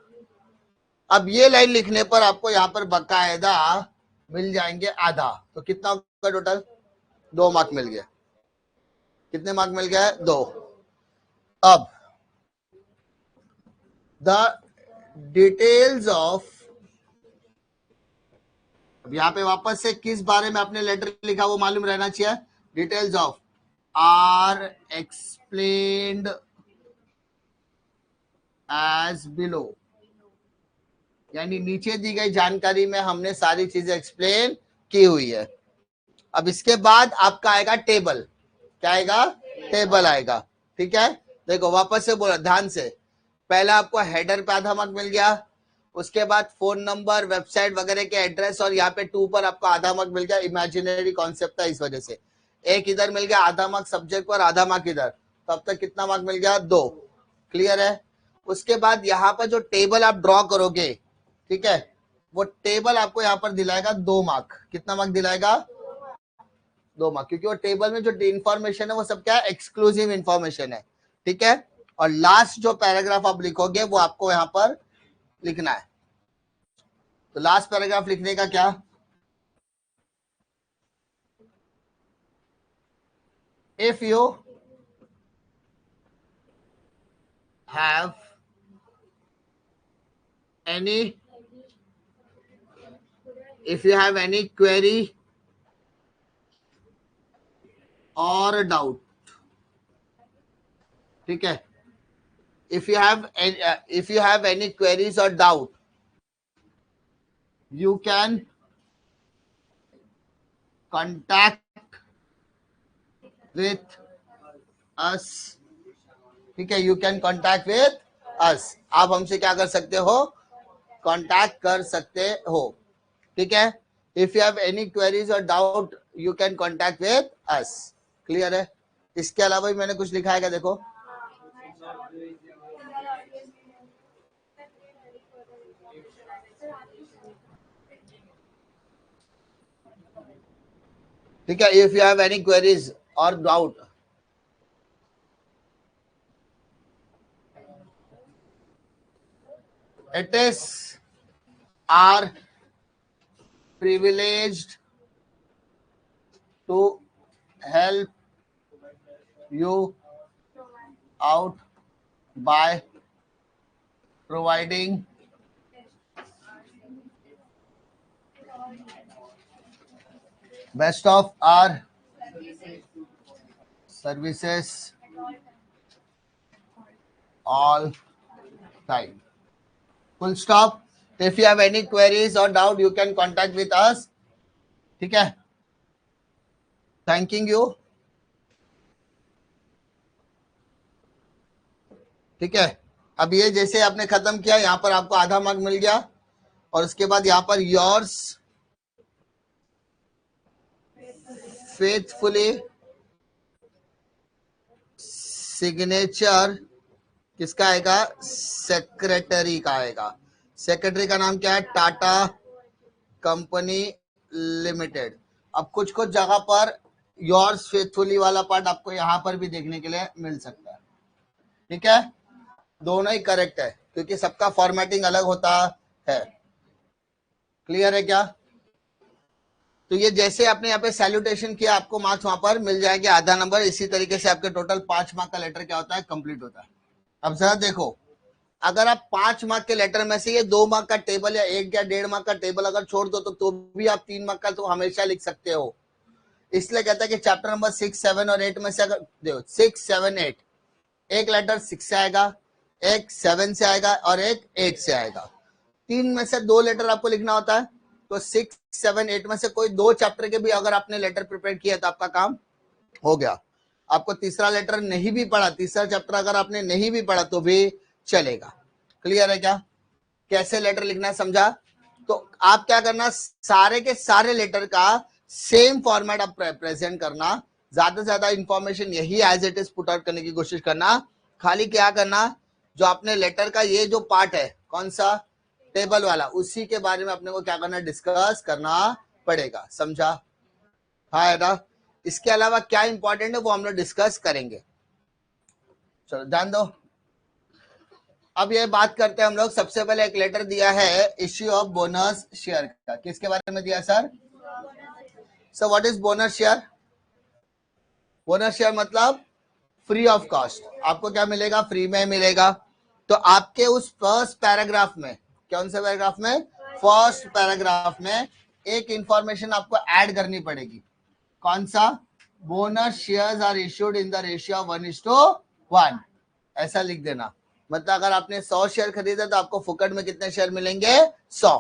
अब ये लाइन लिखने पर आपको यहाँ पर बकायदा मिल जाएंगे आधा, तो कितना होगा टोटल? 2 मार्क मिल गया। कितने मार्क मिल गया है? 2। अब द डिटेल्स ऑफ, यहाँ पे वापस से किस बारे में आपने लेटर लिखा वो मालूम रहना चाहिए। Details of are explained as below, यानी नीचे दी गई जानकारी में हमने सारी चीजें एक्सप्लेन की हुई है। अब इसके बाद आपका आएगा टेबल। क्या आएगा? टेबल आएगा, ठीक है? देखो वापस से बोला ध्यान से, पहला आपको हेडर पे आधा मार्क मिल गया, उसके बाद फोन नंबर, वेबसाइट वगैरह के एड्रेस, और यहाँ पे 2 पर आपको आधा मार्क मिल गया। इमेजिनरी कॉन्सेप्ट था इस वजह से एक इधर मिल गया आधा मार्क सब्जेक्ट पर, आधा मार्क इधर, तो अब तक कितना मार्क मिल गया? 2। क्लियर है? उसके बाद यहाँ पर जो टेबल आप ड्रॉ करोगे, ठीक है, वो टेबल आपको यहाँ पर दिलाएगा 2 मार्क। कितना मार्क दिलाएगा? 2 मार्क, क्योंकि वो टेबल में जो इंफॉर्मेशन है वो सब क्या है? एक्सक्लूसिव इंफॉर्मेशन है, ठीक है? और लास्ट जो पैराग्राफ आप लिखोगे वो आपको यहाँ पर लिखना है। तो लास्ट पैराग्राफ लिखने का क्या? If you have any query और डाउट, ठीक है? If you have any queries और doubt, you can contact with us, ठीक है? You can contact with us, आप हमसे क्या कर सकते हो? कांटेक्ट कर सकते हो, ठीक है? If you have any queries और doubt you can contact with us. Clear है? इसके अलावा भी मैंने कुछ लिखा है क्या? देखो, ठीक है? If you have any queries और doubt, it is are privileged to help you out by providing best of our services all time. Full stop. If you have any queries or doubt, you can contact with us. ठीक है? Thanking you. ठीक है? अब ये जैसे आपने खत्म किया, यहाँ पर आपको आधा मार्क मिल गया और उसके बाद यहाँ पर योर्स फेथफुली सिग्नेचर किसका आएगा? सेक्रेटरी का आएगा. सेक्रेटरी का नाम क्या है? Tata company limited. अब कुछ कुछ जगह पर योर्स फेथफुली वाला पार्ट आपको यहाँ पर भी देखने के लिए मिल सकता है. ठीक है, दोनों ही करेक्ट है क्योंकि सबका फॉर्मेटिंग अलग होता है. क्लियर है क्या? तो ये जैसे आपने यहाँ पे सैल्यूटेशन किया, आपको मार्क्स वहां पर मिल जाएंगे आधा नंबर. इसी तरीके से आपके टोटल 5 मार्क का लेटर क्या होता है? कंप्लीट होता है. अब जरा देखो, अगर आप 5 मार्क के लेटर में से ये 2 मार्क का टेबल या 1 या 1.5 मार्क का टेबल अगर छोड़ दो तो भी आप 3 मार्क का तो हमेशा लिख सकते हो. इसलिए कहता है कि चैप्टर नंबर 6, 7 और 8 में से अगर देखो 6, 7, 8, एक लेटर 6 से आएगा, एक 7 से आएगा और एक 8 से आएगा. 3 में से 2 लेटर आपको लिखना होता है. तो 6, 7, 8 में से कोई 2 चैप्टर के भी अगर आपने लेटर प्रिपेयर किया तो आपका काम हो गया. आपको तीसरा लेटर नहीं भी पढ़ा, तीसरा चैप्टर अगर आपने नहीं भी पढ़ा तो भी चलेगा. क्लियर है क्या? कैसे लेटर लिखना समझा? तो आप क्या करना, सारे के सारे लेटर का सेम फॉर्मेट आप प्रेजेंट करना. ज्यादा से ज्यादा इंफॉर्मेशन यही as it is put out करने की कोशिश करना. खाली क्या करना, जो आपने लेटर का ये जो पार्ट है, कौन सा? टेबल वाला, उसी के बारे में अपने को क्या करना? डिस्कस करना पड़ेगा. समझा? हाँ है ना? इसके अलावा क्या इंपॉर्टेंट है वो हम लोग डिस्कस करेंगे. चलो ध्यान दो. अब ये बात करते हैं हम लोग. सबसे पहले एक लेटर दिया है इश्यू ऑफ बोनस शेयर का. किसके बारे में दिया sir? Sir what is bonus share? Bonus share मतलब फ्री ऑफ कॉस्ट. आपको क्या मिलेगा? फ्री में मिलेगा. तो आपके उस फर्स्ट पैराग्राफ में, कौन से पैराग्राफ में? फर्स्ट पैराग्राफ में एक इंफॉर्मेशन आपको ऐड करनी पड़ेगी. कौन सा? Bonus shares are issued in the ratio of 1:1. ऐसा लिख देना. मतलब अगर आपने 100 शेयर खरीदा तो आपको फुकट में कितने शेयर मिलेंगे? 100.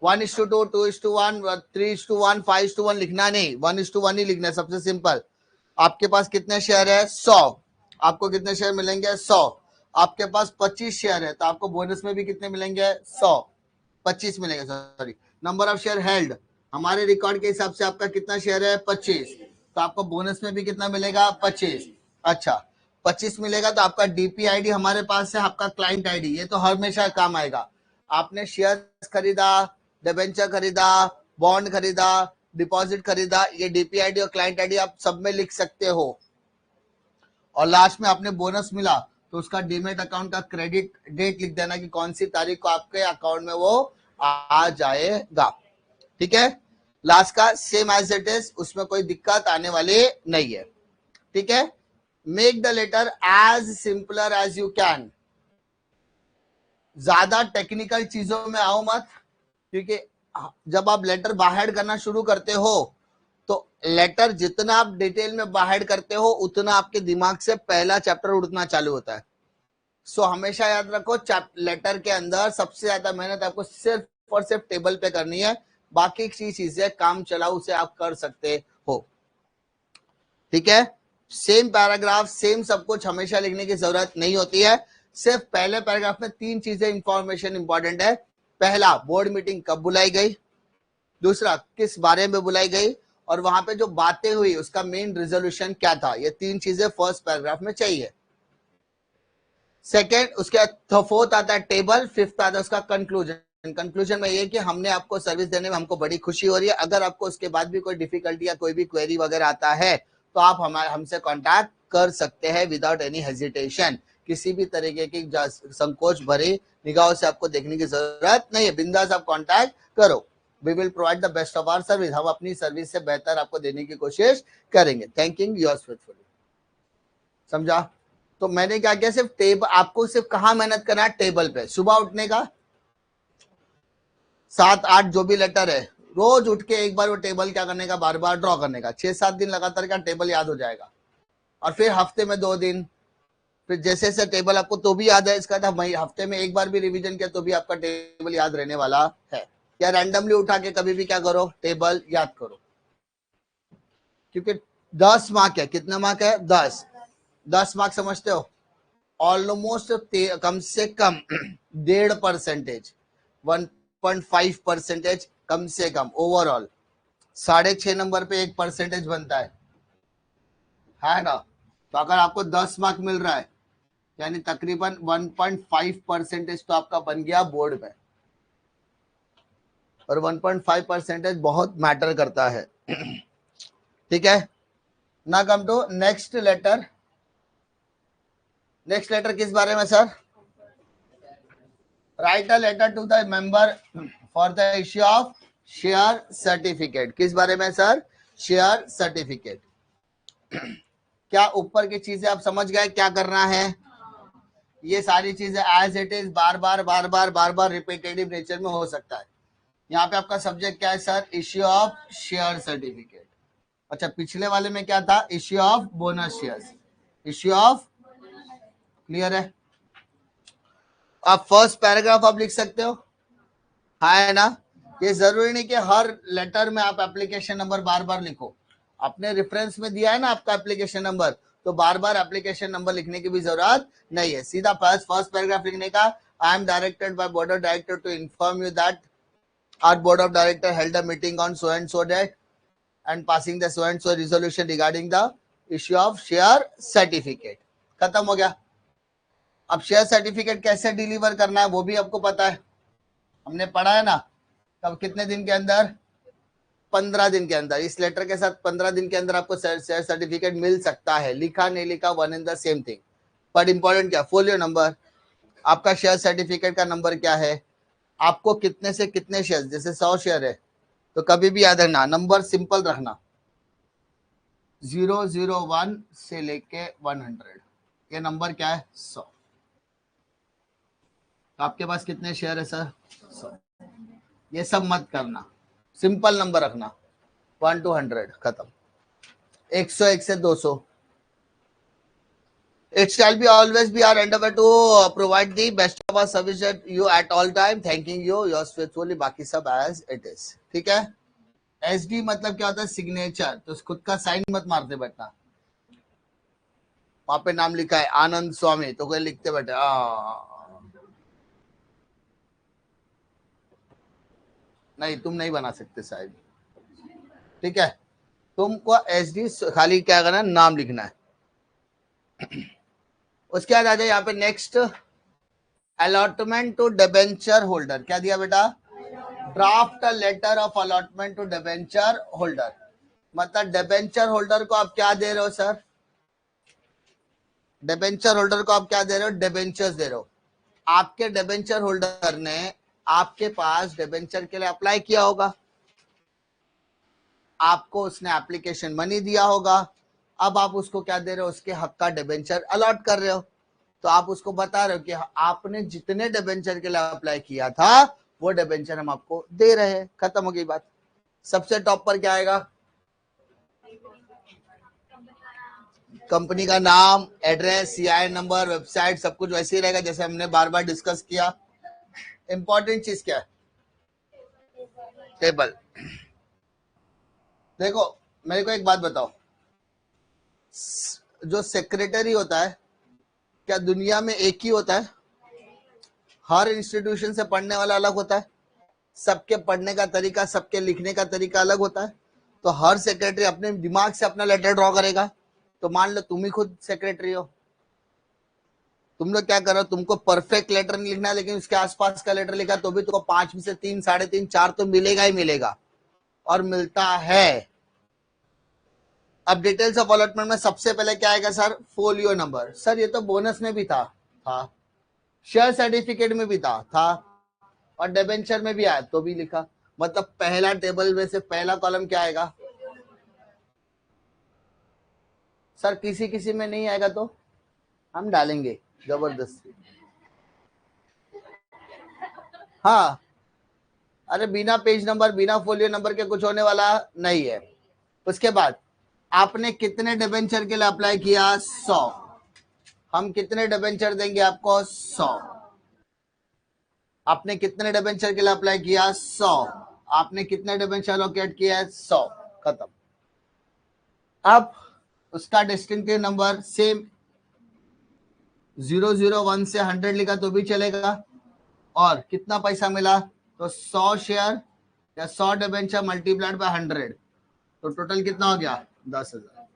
1:2, 2:1, 3:1, 5:1 लिखना नहीं, 1:1 ही लिखना है. सबसे सिंपल. आपके पास कितने शेयर है? 100. आपको कितने शेयर मिलेंगे? 100. आपके पास 25 शेयर है तो आपको बोनस में भी कितने मिलेंगे? 100. 25 मिलेंगे. Sorry, number of share held. हमारे रिकॉर्ड के हिसाब से आपका कितना शेयर है? 25. तो आपको बोनस में भी कितना मिलेगा? 25. अच्छा, 25 मिलेगा. तो आपका डीपीआईडी हमारे पास है, आपका क्लाइंट आईडी, ये तो हमेशा काम आएगा. आपने शेयर खरीदा, डिबेंचर खरीदा, बॉन्ड खरीदा, डिपॉजिट खरीदा, ये डीपीआईडी और क्लाइंट आईडी आप सब में लिख सकते हो. और लास्ट में आपने बोनस मिला तो उसका डीमेट अकाउंट का क्रेडिट डेट लिख देना कि कौन सी तारीख को आपके अकाउंट में वो आ जाएगा. ठीक है? लास्ट का सेम एज इट इज, उसमें कोई दिक्कत आने वाली नहीं है. ठीक है? Make the letter as simpler as you can. ज्यादा टेक्निकल चीजों में आओ मत, क्योंकि जब आप लेटर बाहर करना शुरू करते हो तो लेटर जितना आप डिटेल में बाहर करते हो उतना आपके दिमाग से पहला चैप्टर उड़ना चालू होता है. सो हमेशा याद रखो, लेटर के अंदर सबसे ज्यादा मेहनत आपको सिर्फ और सिर्फ टेबल पे करनी है. बाकी चीजें काम चलाऊ से आप कर सकते हो. ठीक है? सेम पैराग्राफ, सेम सब कुछ हमेशा लिखने की जरूरत नहीं होती है. सिर्फ पहले पैराग्राफ में 3 चीजें इंफॉर्मेशन इंपॉर्टेंट है. पहला, बोर्ड मीटिंग कब बुलाई गई. दूसरा, किस बारे में बुलाई गई. और वहां पे जो बातें हुई उसका मेन रिजोल्यूशन क्या था. ये 3 चीजें फर्स्ट पैराग्राफ में चाहिए. सेकेंड, उसके फोर्थ आता है टेबल. फिफ्थ आता है उसका कंक्लूजन. कंक्लूजन में ये कि हमने आपको सर्विस देने में हमको बड़ी खुशी हो रही है. अगर आपको उसके बाद भी कोई डिफिकल्टी या कोई भी क्वेरी वगैरह आता है तो आप हमसे कांटेक्ट कर सकते हैं विदाउट एनी हेजिटेशन. किसी भी तरीके की संकोच भरी निगाहों से आपको देखने की जरूरत नहीं है, बिंदास आप कांटेक्ट करो। We will provide the best of our service, हम अपनी सर्विस से बेहतर आपको देने की कोशिश करेंगे। Thanking yours faithfully. समझा? तो मैंने क्या किया, सिर्फ टेबल आपको सिर्फ कहां मेहनत करना है, टेबल पे। सुबह उठने का 7-8 जो भी लेटर है, रोज उठ के एक बार वो टेबल क्या करने का, बार बार ड्रॉ करने का। 6-7 दिन लगातार का टेबल याद हो जाएगा। और फिर हफ्ते में 2 दिन, फिर जैसे जैसे टेबल आपको तो भी याद है, इसका हफ्ते में एक बार भी रिवीजन किया तो भी आपका टेबल याद रहने वाला है। या रैंडमली उठा के कभी भी क्या करो, टेबल याद करो। क्योंकि 10 मार्क है, कितना मार्क है, 10 मार्क समझते हो, ऑलमोस्ट कम से कम 1.5%, 1.5% कम से कम ओवरऑल। 6.5 नंबर पे 1% बनता है ना? तो अगर आपको 10 मार्क मिल रहा है, यानी तकरीबन 1.5% तो आपका बन गया बोर्ड में। और 1.5% बहुत मैटर करता है। ठीक है ना? Come to next letter. Next letter किस बारे में sir? Write a letter to the member for the issue of share certificate. किस बारे में सर? Share certificate. क्या ऊपर की चीजें आप समझ गए क्या करना है? ये सारी चीजें एज इट इज बार बार रिपीटेटिव नेचर में हो सकता है। यहाँ पे आपका सब्जेक्ट क्या है sir? Issue of share certificate. अच्छा, पिछले वाले में क्या था? Issue of bonus shares. Issue of, clear है? आप फर्स्ट पैराग्राफ आप लिख सकते हो, है ना? ये जरूरी नहीं कि हर लेटर में आप एप्लीकेशन नंबर बार बार लिखो। आपने रेफरेंस में दिया है ना आपका एप्लीकेशन नंबर, तो बार बार एप्लीकेशन नंबर लिखने की भी जरूरत नहीं है। सीधा फर्स्ट पैराग्राफ लिखने का, I am directed by board of director to inform you that our board of director held a meeting on so and so date and passing the so and so resolution regarding the issue of share certificate। खत्म हो गया। अब share certificate कैसे deliver करना है वो भी आपको पता है, हमने पढ़ा है ना। तब कितने दिन के अंदर? 15 दिन के अंदर। इस लेटर के साथ 15 दिन के अंदर आपको शेयर सर्टिफिकेट मिल सकता है। लिखा नहीं लिखा one in the same thing, but important क्या, फोलियो नंबर। आपका शेयर सर्टिफिकेट का नंबर क्या है, आपको कितने से कितने शेयर, जैसे 100 शेयर है तो कभी भी याद रखना, नंबर सिंपल रखना, 001 से लेके 100, ये नंबर क्या है, 100। तो आपके पास कितने शेयर है सर? 100। ये सब मत करना, सिंपल नंबर रखना, 1 to 100 खत्म। 101 से 200। It shall be always be our endeavor to provide the best of our service at you at all time. Thanking you, yours faithfully। बाकी सब as it is। ठीक है? SD मतलब क्या होता है? सिग्नेचर। तो खुद का साइन मत मारते बैठना। वहां पे नाम लिखा है आनंद स्वामी, तो कोई लिखते बैठे नहीं, तुम नहीं बना सकते साइड। ठीक है? तुमको SD खाली क्या करना है, नाम लिखना है। उसके बाद आ जाए यहाँ पे next, allotment to debenture holder. क्या दिया बेटा? Draft a letter of allotment to debenture holder. मतलब डिबेंचर होल्डर को आप क्या दे रहे हो सर? डिबेंचर होल्डर को आप क्या दे रहे हो? डिबेंचर्स दे रहे हो। आपके डिबेंचर होल्डर ने आपके पास डिबेंचर के लिए अप्लाई किया होगा, आपको उसने एप्लीकेशन मनी दिया होगा। अब आप उसको क्या दे रहे हो? उसके हक का डिबेंचर अलॉट कर रहे हो। तो आप उसको बता रहे हो कि आपने जितने डिबेंचर के लिए अप्लाई किया था वो डिबेंचर हम आपको दे रहे हैं। खत्म हो गई बात। सबसे टॉप पर क्या आएगा? कंपनी का नाम, एड्रेस, CIN नंबर, वेबसाइट, सब कुछ वैसे ही रहेगा जैसे हमने बार बार डिस्कस किया। इंपॉर्टेंट चीज क्या है? टेबल। देखो मेरे को एक बात बताओ, जो सेक्रेटरी होता है क्या दुनिया में एक ही होता है? हर इंस्टीट्यूशन से पढ़ने वाला अलग होता है, सबके पढ़ने का तरीका, सबके लिखने का तरीका अलग होता है। तो हर सेक्रेटरी अपने दिमाग से अपना लेटर ड्रॉ करेगा। तो मान लो तुम ही खुद सेक्रेटरी हो, तुम लोग क्या करो, तुमको परफेक्ट लेटर नहीं लिखना, लेकिन उसके आसपास का लेटर लिखा तो भी तुमको 5 में से 3, 3.5, 4 तो मिलेगा ही मिलेगा, और मिलता है। अब डिटेल्स ऑफ अलॉटमेंट में सबसे पहले क्या आएगा सर? Folio number. सर ये तो बोनस में भी था। शेयर सर्टिफिकेट में भी था और डिबेंचर में भी आया तो भी लिखा। मतलब पहला टेबल में से पहला कॉलम क्या आएगा सर? किसी किसी में नहीं आएगा तो हम डालेंगे जबरदस्ती। हाँ, अरे बिना पेज नंबर बिना फोलियो नंबर के कुछ होने वाला नहीं है। उसके बाद आपने कितने डिबेंचर के लिए अप्लाई किया? 100। हम कितने डिबेंचर देंगे आपको? 100। आपने कितने डिबेंचर के लिए अप्लाई किया? 100। आपने कितने डिबेंचर लोकेट किया है? 100। खत्म। अब उसका डिस्टिंक्टिव नंबर सेम 001 से 100 लिखा तो भी चलेगा। और कितना पैसा मिला? तो 100 शेयर या 100 डिबेंचर मल्टीप्लाइड बाय 100 तो टोटल कितना हो गया? 10,000।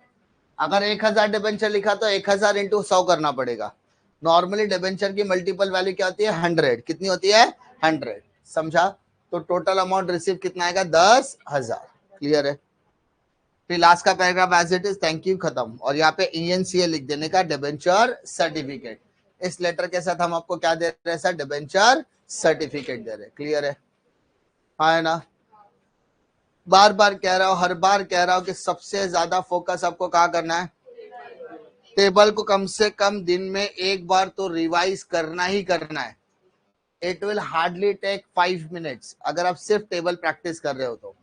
अगर 1,000 डिबेंचर लिखा तो 1,000 इंटू 100 करना पड़ेगा। नॉर्मली डिबेंचर की मल्टीपल वैल्यू क्या होती है? 100। कितनी होती है? 100। समझा? तो टोटल अमाउंट रिसीव कितना आएगा? 10,000। क्लियर है? फिर लास्ट का paragraph as it is, thank you, खत्म। और यहाँ पे ENCA लिख देने का, डिबेंचर सर्टिफिकेट। इस लेटर के साथ हम आपको क्या दे रहे हैं सर? डिबेंचर सर्टिफिकेट दे रहे। क्लियर है? हाँ है ना? बार बार कह रहा हूं, हर बार कह रहा हूं कि सबसे ज्यादा फोकस आपको कहाँ करना है? टेबल को कम से कम दिन में एक बार तो रिवाइज करना ही करना है। It will hardly take 5 minutes अगर आप सिर्फ टेबल प्रैक्टिस कर रहे हो तो।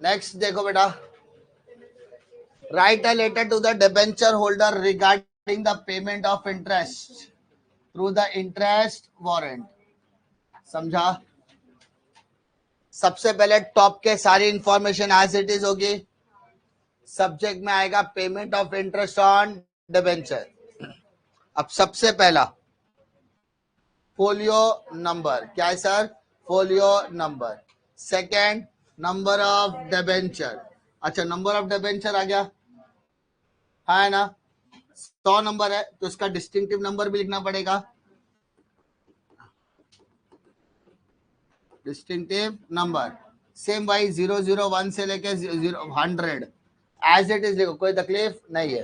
नेक्स्ट देखो बेटा, write a letter to the debenture holder regarding the payment of interest through the interest warrant. समझा? सबसे पहले टॉप के सारी इंफॉर्मेशन एज इट इज होगी। सब्जेक्ट में आएगा payment of interest on debenture. अब सबसे पहला फोलियो नंबर क्या है sir? Folio number. Second, number of debenture. अच्छा, नंबर ऑफ डिबेंचर आ गया, है ना? 100 नंबर है तो इसका डिस्टिंक्टिव नंबर भी लिखना पड़ेगा। डिस्टिंक्टिव नंबर सेम वाई 001 से लेके 100 एज इट इज लिखो, कोई तकलीफ नहीं है।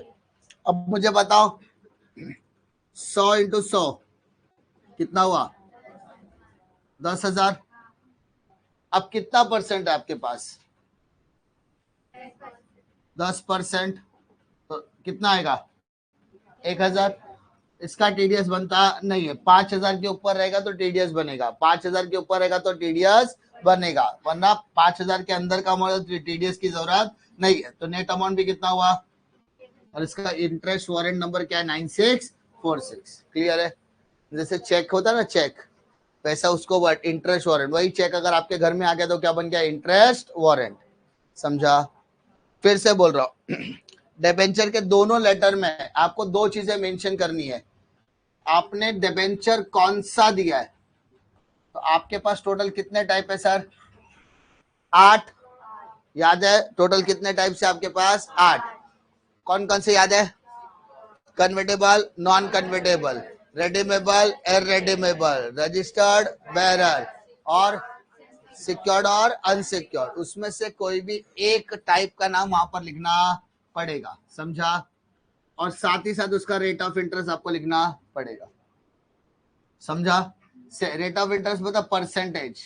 अब मुझे बताओ 100 इंटू 100 कितना हुआ? 10,000। अब कितना परसेंट है आपके पास? 10%। तो कितना आएगा? 1,000। इसका टीडीएस बनता नहीं है। 5,000 के ऊपर रहेगा तो टीडीएस बनेगा, 5,000 के ऊपर रहेगा तो टीडीएस बनेगा, वरना 5,000 के अंदर का मॉडल टीडीएस की जरूरत नहीं है। तो नेट अमाउंट भी कितना हुआ? और इसका इंटरेस्ट वारंट नंबर क्या है? 9646। क्लियर है? जैसे चेक होता है ना, चेक, वैसा उसको इंटरेस्ट वारंट। वही चेक अगर आपके घर में आ गया तो क्या बन गया? Interest warrant. समझा? फिर से बोल रहा हूं, डिबेंचर के दोनों लेटर में आपको दो चीजें मेंशन करनी है। आपने डिबेंचर कौन सा दिया है? तो आपके पास टोटल कितने टाइप है सर? 8। याद है टोटल कितने टाइप से आपके पास? 8। कौन कौन से याद है? Convertible, non convertible, redeemable, irredeemable, registered, bearer और सिक्योर्ड और अनसिक्योर्ड। उसमें से कोई भी एक टाइप का नाम वहां पर लिखना पड़ेगा। समझा? और साथ ही साथ उसका रेट ऑफ इंटरेस्ट आपको लिखना पड़ेगा। समझा? रेट ऑफ इंटरेस्ट मतलब परसेंटेज।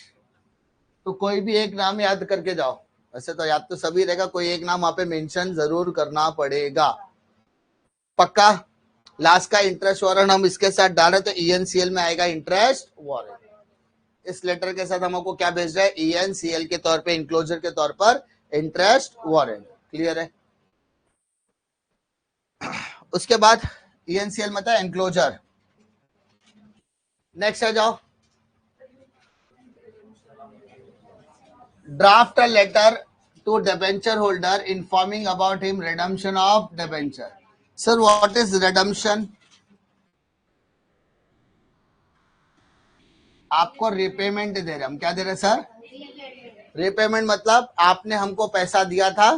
तो कोई भी एक नाम याद करके जाओ, वैसे तो याद तो सभी रहेगा, कोई एक नाम वहां पे मेंशन जरूर करना पड़ेगा। पक्का? लास्ट का इंटरेस्ट वारंट हम इसके साथ डालें तो ENCL में आएगा इंटरेस्ट वारंट। इस लेटर के साथ हम आपको क्या भेज रहे हैं? ENCL के तौर पे, इंक्लोजर के तौर पर इंटरेस्ट वारंट। क्लियर है? उसके बाद ENCL मतलब एनक्लोजर। नेक्स्ट आ जाओ, draft a letter to debenture holder informing about him redemption of debenture. Sir what is redemption? आपको रिपेमेंट दे रहे, हम क्या दे रहे सर? रिपेमेंट मतलब आपने हमको पैसा दिया था,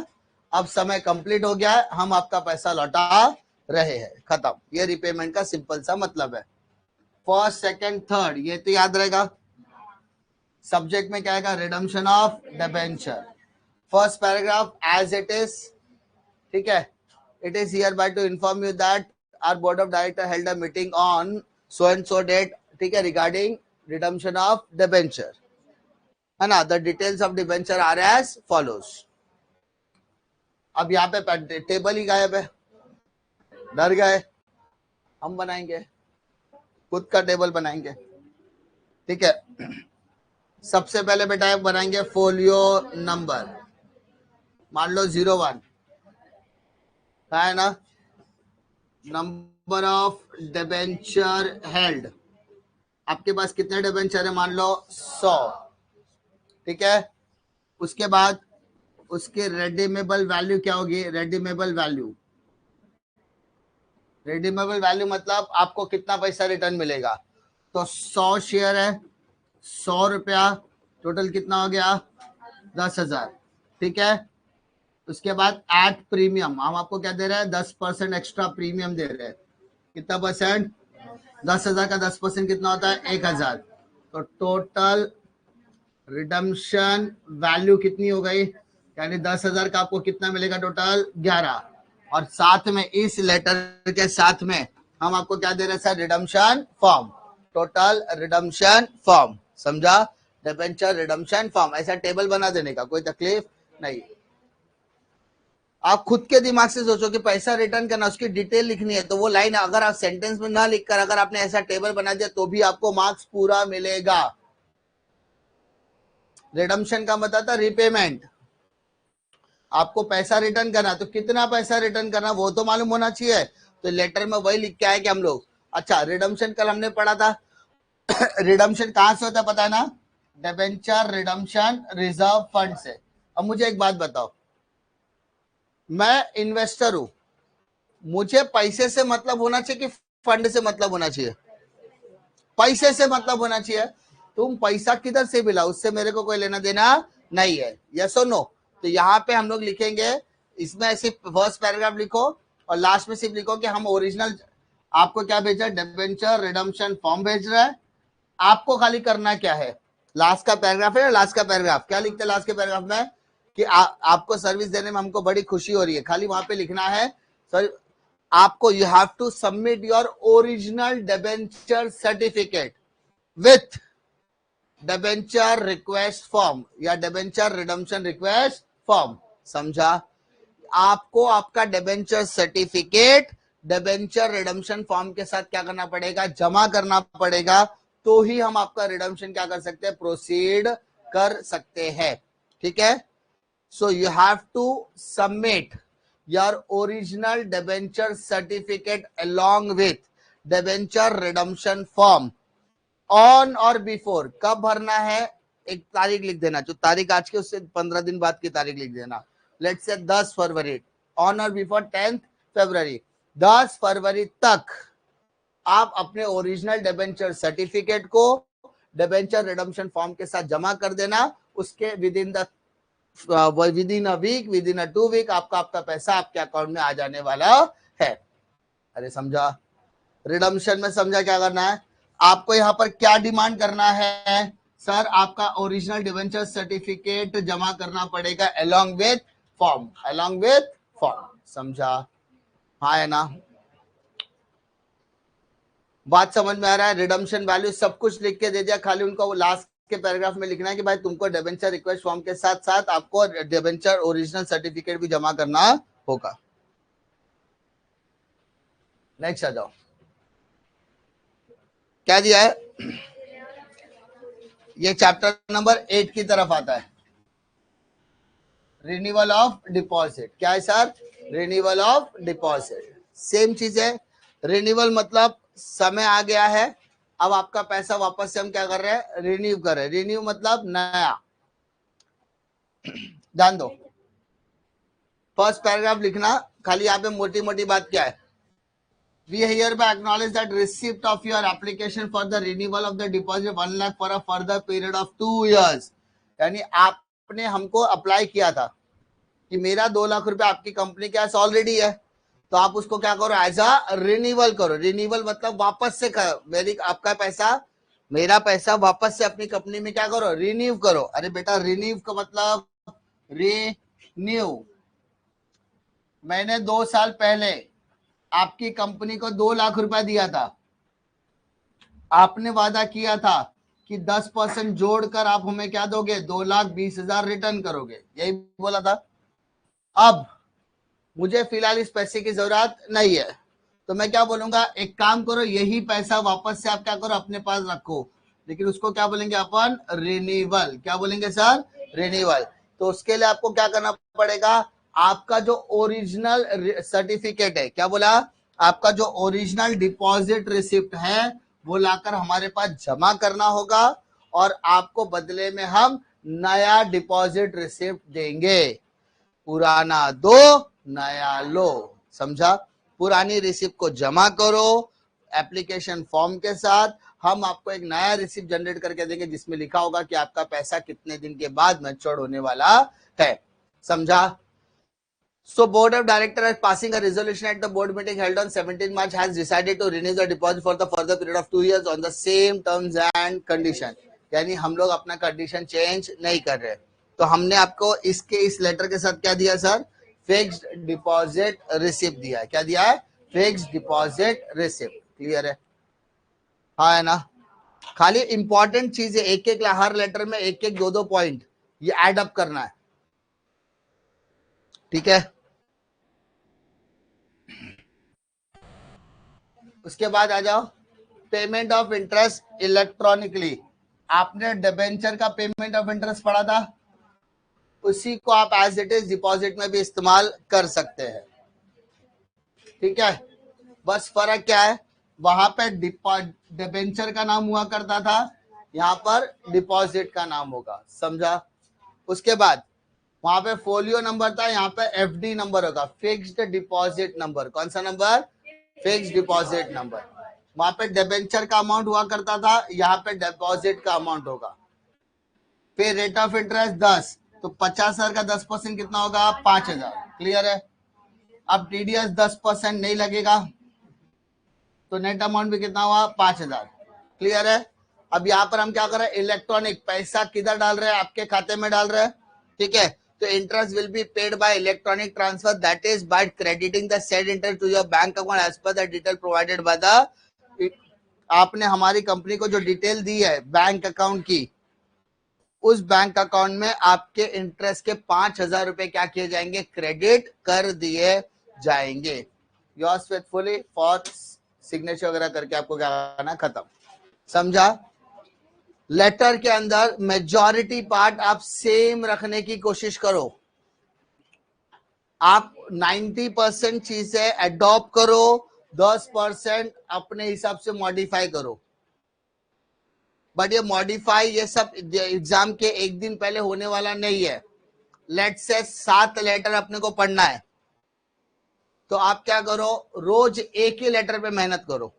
अब समय कंप्लीट हो गया है, हम आपका पैसा लौटा रहे हैं। खत्म। ये रिपेमेंट का सिंपल सा मतलब है। फर्स्ट, सेकंड, थर्ड ये तो याद रहेगा। सब्जेक्ट में क्या आएगा? Redemption of debenture. First paragraph as it is, ठीक है? It is hereby to inform you that our board of director held a meeting on so and so date, ठीक है, रिगार्डिंग रिडम्पशन ऑफ डिबेंचर, है ना. The details of debenture are as follows. अब यहाँ पे table ही गायब है, डर गए. हम बनाएंगे, खुद का टेबल बनाएंगे, ठीक है. सबसे पहले बेटा बनाएंगे फोलियो नंबर. मान लो 01 है ना. नंबर ऑफ डिबेंचर हेल्ड, आपके पास कितने डिबेंचर है, मान लो 100, ठीक है. उसके बाद उसके रेडीमेबल वैल्यू क्या होगी, रेडीमेबल वैल्यू. रेडीमेबल वैल्यू मतलब आपको कितना पैसा रिटर्न मिलेगा. तो 100 शेयर है, 100 रुपया, टोटल कितना हो गया, 10,000, ठीक है. उसके बाद एट प्रीमियम हम आपको क्या दे रहे हैं, 10% एक्स्ट्रा प्रीमियम दे रहे हैं. कितना परसेंट, 10,000 का 10% कितना होता है, 1,000. तो टोटल रिडम्पशन वैल्यू कितनी हो गई, यानी 10,000 का आपको कितना मिलेगा, टोटल 11. और साथ में इस लेटर के साथ में हम आपको क्या दे रहे हैं sir, redemption form, total redemption form. समझा, डिबेंचर रिडम्पशन फॉर्म. ऐसा टेबल बना देने का कोई तकलीफ नहीं. आप खुद के दिमाग से सोचो कि पैसा रिटर्न करना, उसकी डिटेल लिखनी है, तो वो लाइन अगर आप सेंटेंस में ना लिखकर अगर आपने ऐसा टेबल बना दिया तो भी आपको मार्क्स पूरा मिलेगा. रिडम्पशन का मतलब था रिपेमेंट. आपको पैसा रिटर्न करना, तो कितना पैसा रिटर्न करना वो तो मालूम होना चाहिए. तो लेटर में वही लिख के आए कि हम लोग. अच्छा, रिडम्पशन कल हमने पढ़ा था. रिडम्पशन कहां से होता है पता है ना, डिबेंचर रिडम्पशन रिजर्व फंड से. अब मुझे एक बात बताओ, मैं इन्वेस्टर हूं, मुझे पैसे से मतलब होना चाहिए कि फंड से मतलब होना चाहिए, पैसे से मतलब होना चाहिए. तुम पैसा किधर से भी लाओ, उससे मेरे को कोई लेना देना नहीं है. यस और नो. तो यहाँ पे हम लोग लिखेंगे, इसमें सिर्फ फर्स्ट पैराग्राफ लिखो और लास्ट में सिर्फ लिखो कि हम ओरिजिनल आपको क्या भेजा, डिबेंचर रिडम्पशन फॉर्म भेज रहा है. आपको खाली करना क्या है, लास्ट का पैराग्राफ है, लास्ट का पैराग्राफ क्या लिखते हैं लास्ट के पैराग्राफ में कि आपको सर्विस देने में हमको बड़ी खुशी हो रही है. खाली वहां पे लिखना है सर, आपको you have to submit your original debenture certificate with debenture request form या डिबेंचर रिडम्पशन रिक्वेस्ट फॉर्म. समझा, आपको आपका debenture certificate debenture redemption form के साथ क्या करना पड़ेगा, जमा करना पड़ेगा. तो ही हम आपका रिडम्पशन क्या कर सकते हैं, प्रोसीड कर सकते हैं. ठीक है. So you have to submit your original debenture certificate along with debenture redemption form on or before. कब भरना है, एक तारीख लिख देना, जो तारीख आज के उससे 15 दिन बाद की तारीख लिख देना. Let's say 10 February, on or before 10 फरवरी. 10 फरवरी तक आप अपने ओरिजिनल डिबेंचर सर्टिफिकेट को डिबेंचर रिडम्पशन फॉर्म के साथ जमा कर देना. उसके within a week, within a 2 week आपका पैसा आपके अकाउंट में आ जाने वाला है. अरे समझा, रिडम्पशन में समझा क्या करना है. आपको यहाँ पर क्या डिमांड करना है सर, आपका ओरिजिनल डिबेंचर सर्टिफिकेट जमा करना पड़ेगा along with form, along with form. समझा, हाँ है ना, बात समझ में आ रहा है. रिडम्पशन वैल्यू सब कुछ लिख के दे दिया, खाली उनको लास्ट के पैराग्राफ में लिखना है कि भाई तुमको डिबेंचर रिक्वेस्ट फॉर्म के साथ साथ आपको डिबेंचर ओरिजिनल सर्टिफिकेट भी जमा करना होगा. नेक्स्ट आ जाओ, क्या दिया है, ये चैप्टर नंबर 8 की तरफ आता है. Renewal of deposit. क्या है sir, renewal of deposit. Same चीज है. रिन्यूअल मतलब समय आ गया है, अब आपका पैसा वापस से हम क्या कर रहे हैं, रिन्यू कर रहे हैं. रिन्यू मतलब नया. ध्यान दो, फर्स्ट पैराग्राफ लिखना, खाली यहाँ पे मोटी मोटी बात क्या है. We hereby acknowledge that receipt of your application for the renewal of the deposit 1 lakh for a further period of 2 years. यानी आपने हमको अप्लाई किया था कि मेरा 2 लाख रुपए आपकी कंपनी के पास ऑलरेडी है, तो आप उसको क्या करो, एज अ रिन्यूअल करो. रिन्यूअल मतलब वापस से करो, मेरी आपका पैसा, मेरा पैसा वापस से अपनी कंपनी में क्या करो, रिन्यू करो. अरे बेटा, रिन्यू का मतलब रिन्यू. मैंने 2 साल पहले आपकी कंपनी को 2 लाख रुपया दिया था, आपने वादा किया था कि 10% जोड़कर आप हमें क्या दोगे, 2,20,000 रिटर्न करोगे, यही बोला था। अब मुझे फिलहाल इस पैसे की जरूरत नहीं है, तो मैं क्या बोलूंगा, एक काम करो, यही पैसा वापस से आप क्या करो, अपने पास रखो, लेकिन उसको क्या बोलेंगे अपन, रिन्यूअल। क्या बोलेंगे सर, रिन्यूअल। तो उसके लिए आपको क्या करना पड़ेगा, आपका जो ओरिजिनल सर्टिफिकेट है, क्या बोला, आपका जो ओरिजिनल डिपॉजिट रिसिप्ट है वो लाकर हमारे पास जमा करना होगा, और आपको बदले में हम नया डिपॉजिट रिसिप्ट देंगे। पुराना दो, नया लो, समझा। पुरानी रिसिप्ट को जमा करो एप्लीकेशन फॉर्म के साथ, हम आपको एक नया रिसिप्ट जनरेट करके देंगे जिसमें लिखा होगा कि आपका पैसा कितने दिन के बाद मैच्योर होने वाला है, समझा। So board of directors passing a resolution at the board meeting held on 17 March has decided to renew the deposit for the further period of 2 years on the same terms and condition। यानी हम लोग अपना condition change नहीं कर रहे। तो हमने आपको इसके इस लेटर के साथ क्या दिया सर, फिक्स्ड डिपॉजिट रिसिप्ट दिया है। क्या दिया है, फिक्स्ड डिपॉजिट रिसिप्ट। क्लियर है, हाँ है ना। खाली इंपॉर्टेंट चीज है, एक एक हर लेटर में एक एक दो पॉइंट ये एड अप करना है, ठीक है। उसके बाद आ जाओ, पेमेंट ऑफ इंटरेस्ट इलेक्ट्रॉनिकली। आपने डिबेंचर का पेमेंट ऑफ इंटरेस्ट पढ़ा था, उसी को आप एज इट इज डिपॉजिट में भी इस्तेमाल कर सकते हैं, ठीक है। बस फर्क क्या है, वहां पे डिबेंचर का नाम हुआ करता था, यहाँ पर डिपॉजिट का नाम होगा, समझा। उसके बाद वहां पे फोलियो नंबर था, यहाँ पे एफडी नंबर होगा, फिक्स्ड डिपॉजिट नंबर। कौन सा नंबर, फिक्स्ड डिपॉजिट नंबर। वहां पे डिबेंचर का अमाउंट हुआ करता था, यहाँ पे डिपॉजिट का अमाउंट होगा। फिर रेट ऑफ इंटरेस्ट 10, तो 50,000 का 10% कितना होगा, 5,000। क्लियर है। अब टीडीएस 10% नहीं लगेगा, तो नेट अमाउंट भी कितना हुआ, 5,000। क्लियर है। अब यहाँ पर हम क्या कर रहे हैं, इलेक्ट्रॉनिक पैसा किधर डाल रहे हैं, आपके खाते में डाल रहे हैं, ठीक है। तो interest will be paid by electronic transfer, that is by crediting the said interest to your bank account as per the detail provided by the. आपने हमारी कंपनी को जो डिटेल दी है बैंक अकाउंट की, उस बैंक अकाउंट में आपके interest के 5,000 रुपए क्या किए जाएंगे, क्रेडिट कर दिए जाएंगे। योर्स फेथफुली फॉर सिग्नेचर वगैरह करके आपको क्या करना, खत्म, समझा। लेटर के अंदर मेजॉरिटी पार्ट आप सेम रखने की कोशिश करो, आप 90% चीजें अडॉप्ट करो, 10% अपने हिसाब से मॉडिफाई करो। बट ये मॉडिफाई ये सब एग्जाम के एक दिन पहले होने वाला नहीं है। लेट से 7 लेटर अपने को पढ़ना है, तो आप क्या करो, रोज एक ही लेटर पे मेहनत करो,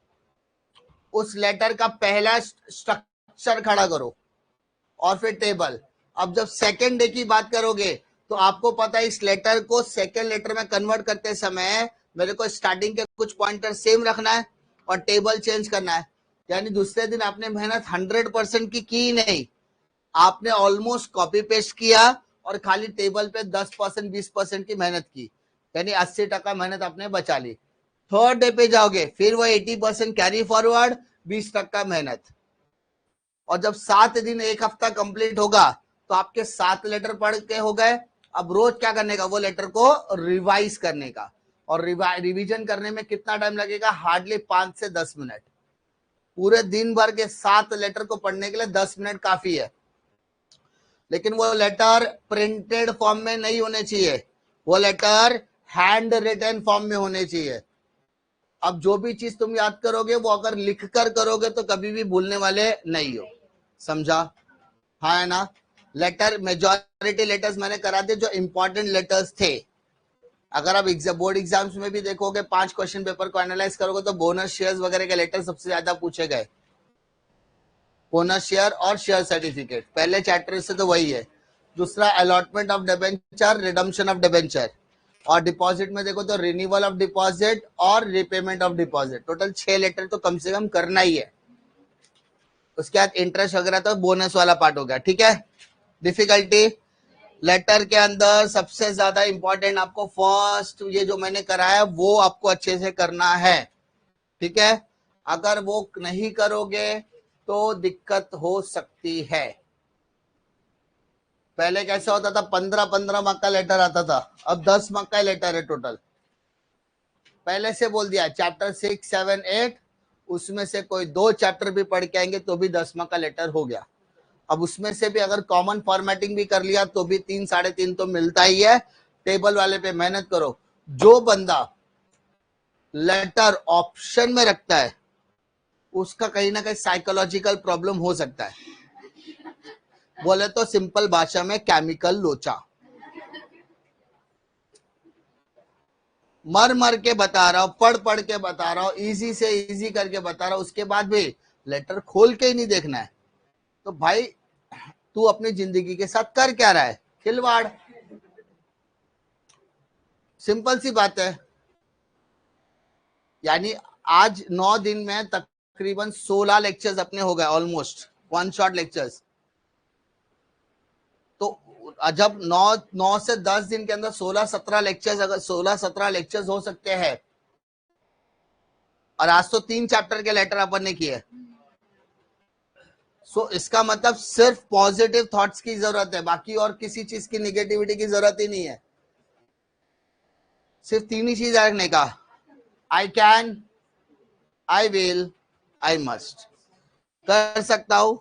उस लेटर का पहला स्ट्रक्चर खड़ा करो और फिर टेबल। अब जब सेकेंड डे की बात करोगे तो आपको पता है इस लेटर को सेकेंड लेटर में कन्वर्ट करते समय मेरे को स्टार्टिंग के कुछ पॉइंटर सेम रखना है और टेबल चेंज करना है। यानी दूसरे दिन आपने मेहनत 100% की नहीं, आपने ऑलमोस्ट कॉपी पेस्ट किया और खाली टेबल पे 10% 20% की मेहनत की, यानी 80% मेहनत आपने बचा ली। थर्ड डे पे जाओगे फिर वो 80% कैरी फॉरवर्ड, 20% मेहनत। और जब 7 दिन एक हफ्ता कंप्लीट होगा तो आपके 7 लेटर पढ़ के हो गए। अब रोज क्या करने का, वो लेटर को रिवाइज करने का, और रिवीजन करने में कितना टाइम लगेगा, हार्डली 5 से 10 मिनट। पूरे दिन भर के 7 लेटर को पढ़ने के लिए 10 मिनट काफी है, लेकिन वो लेटर प्रिंटेड फॉर्म में नहीं होने चाहिए, वो लेटर हैंड रिटन फॉर्म में होने चाहिए। अब जो भी चीज तुम याद करोगे वो अगर लिख कर करोगे तो कभी भी भूलने वाले नहीं हो, समझा, हाँ है ना। लेटर मेजॉरिटी लेटर्स मैंने करा दिए जो इंपॉर्टेंट लेटर्स थे। अगर आप बोर्ड एग्जाम्स में भी देखोगे 5 क्वेश्चन पेपर को एनालाइज करोगे तो बोनस शेयर्स वगैरह के लेटर सबसे ज्यादा पूछे गए, बोनस शेयर और शेयर सर्टिफिकेट पहले चैप्टर से तो वही है। दूसरा allotment of debenture, redemption of debenture, और डिपॉजिट में देखो तो रिन्यूअल ऑफ डिपॉजिट और repayment of deposit. Total 6 letter तो कम से कम करना ही है। उसके बाद इंटरेस्ट वगैरह तो बोनस वाला पार्ट हो गया, ठीक है। डिफिकल्टी लेटर के अंदर सबसे ज्यादा इंपॉर्टेंट आपको फर्स्ट ये जो मैंने कराया वो आपको अच्छे से करना है, ठीक है। अगर वो नहीं करोगे तो दिक्कत हो सकती है। पहले कैसा होता था, 15-15 मार्क का लेटर आता था, अब 10 मार्क का लेटर है टोटल। पहले से बोल दिया चैप्टर 6, 7, 8 उसमें से कोई 2 चैप्टर भी पढ़ के आएंगे तो भी 10 मार्क का लेटर हो गया। अब उसमें से भी अगर कॉमन फॉर्मेटिंग भी कर लिया तो भी 3, 3.5 तो मिलता ही है। टेबल वाले पे मेहनत करो। जो बंदा लेटर ऑप्शन में रखता है उसका कहीं ना कहीं साइकोलॉजिकल प्रॉब्लम हो सकता है, बोले तो सिंपल भाषा में केमिकल लोचा। मर मर के बता रहा हूं, पढ़ पढ़ के बता रहा हूं, इजी से इजी करके बता रहा हूं, उसके बाद भी लेटर खोल के ही नहीं देखना है तो भाई तू अपनी जिंदगी के साथ कर क्या रहा है, खिलवाड़। सिंपल सी बात है। यानी आज 9 दिन में तकरीबन 16 लेक्चर्स अपने हो गए, ऑलमोस्ट वन शॉट लेक्चर्स। तो जब 9 से 10 दिन के अंदर 16-17 लेक्चर्स, अगर 16-17 लेक्चर्स हो सकते हैं, और आज तो 3 चैप्टर के लेटर अपन ने किए, सो इसका मतलब सिर्फ पॉजिटिव थॉट्स की जरूरत है, बाकी और किसी चीज की निगेटिविटी की जरूरत ही नहीं है। सिर्फ 3 ही चीज रखने का, I can, I will, I must. कर सकता हूं,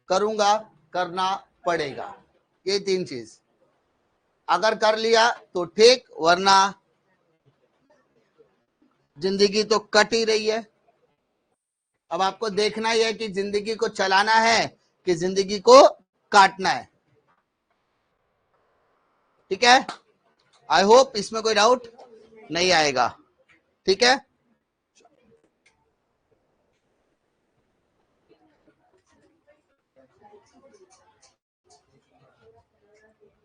करूंगा, करना पड़ेगा, ये 3 चीज अगर कर लिया तो ठीक, वरना जिंदगी तो कट ही रही है। अब आपको देखना ही है कि जिंदगी को चलाना है कि जिंदगी को काटना है, ठीक है। आई होप इसमें कोई डाउट नहीं आएगा, ठीक है।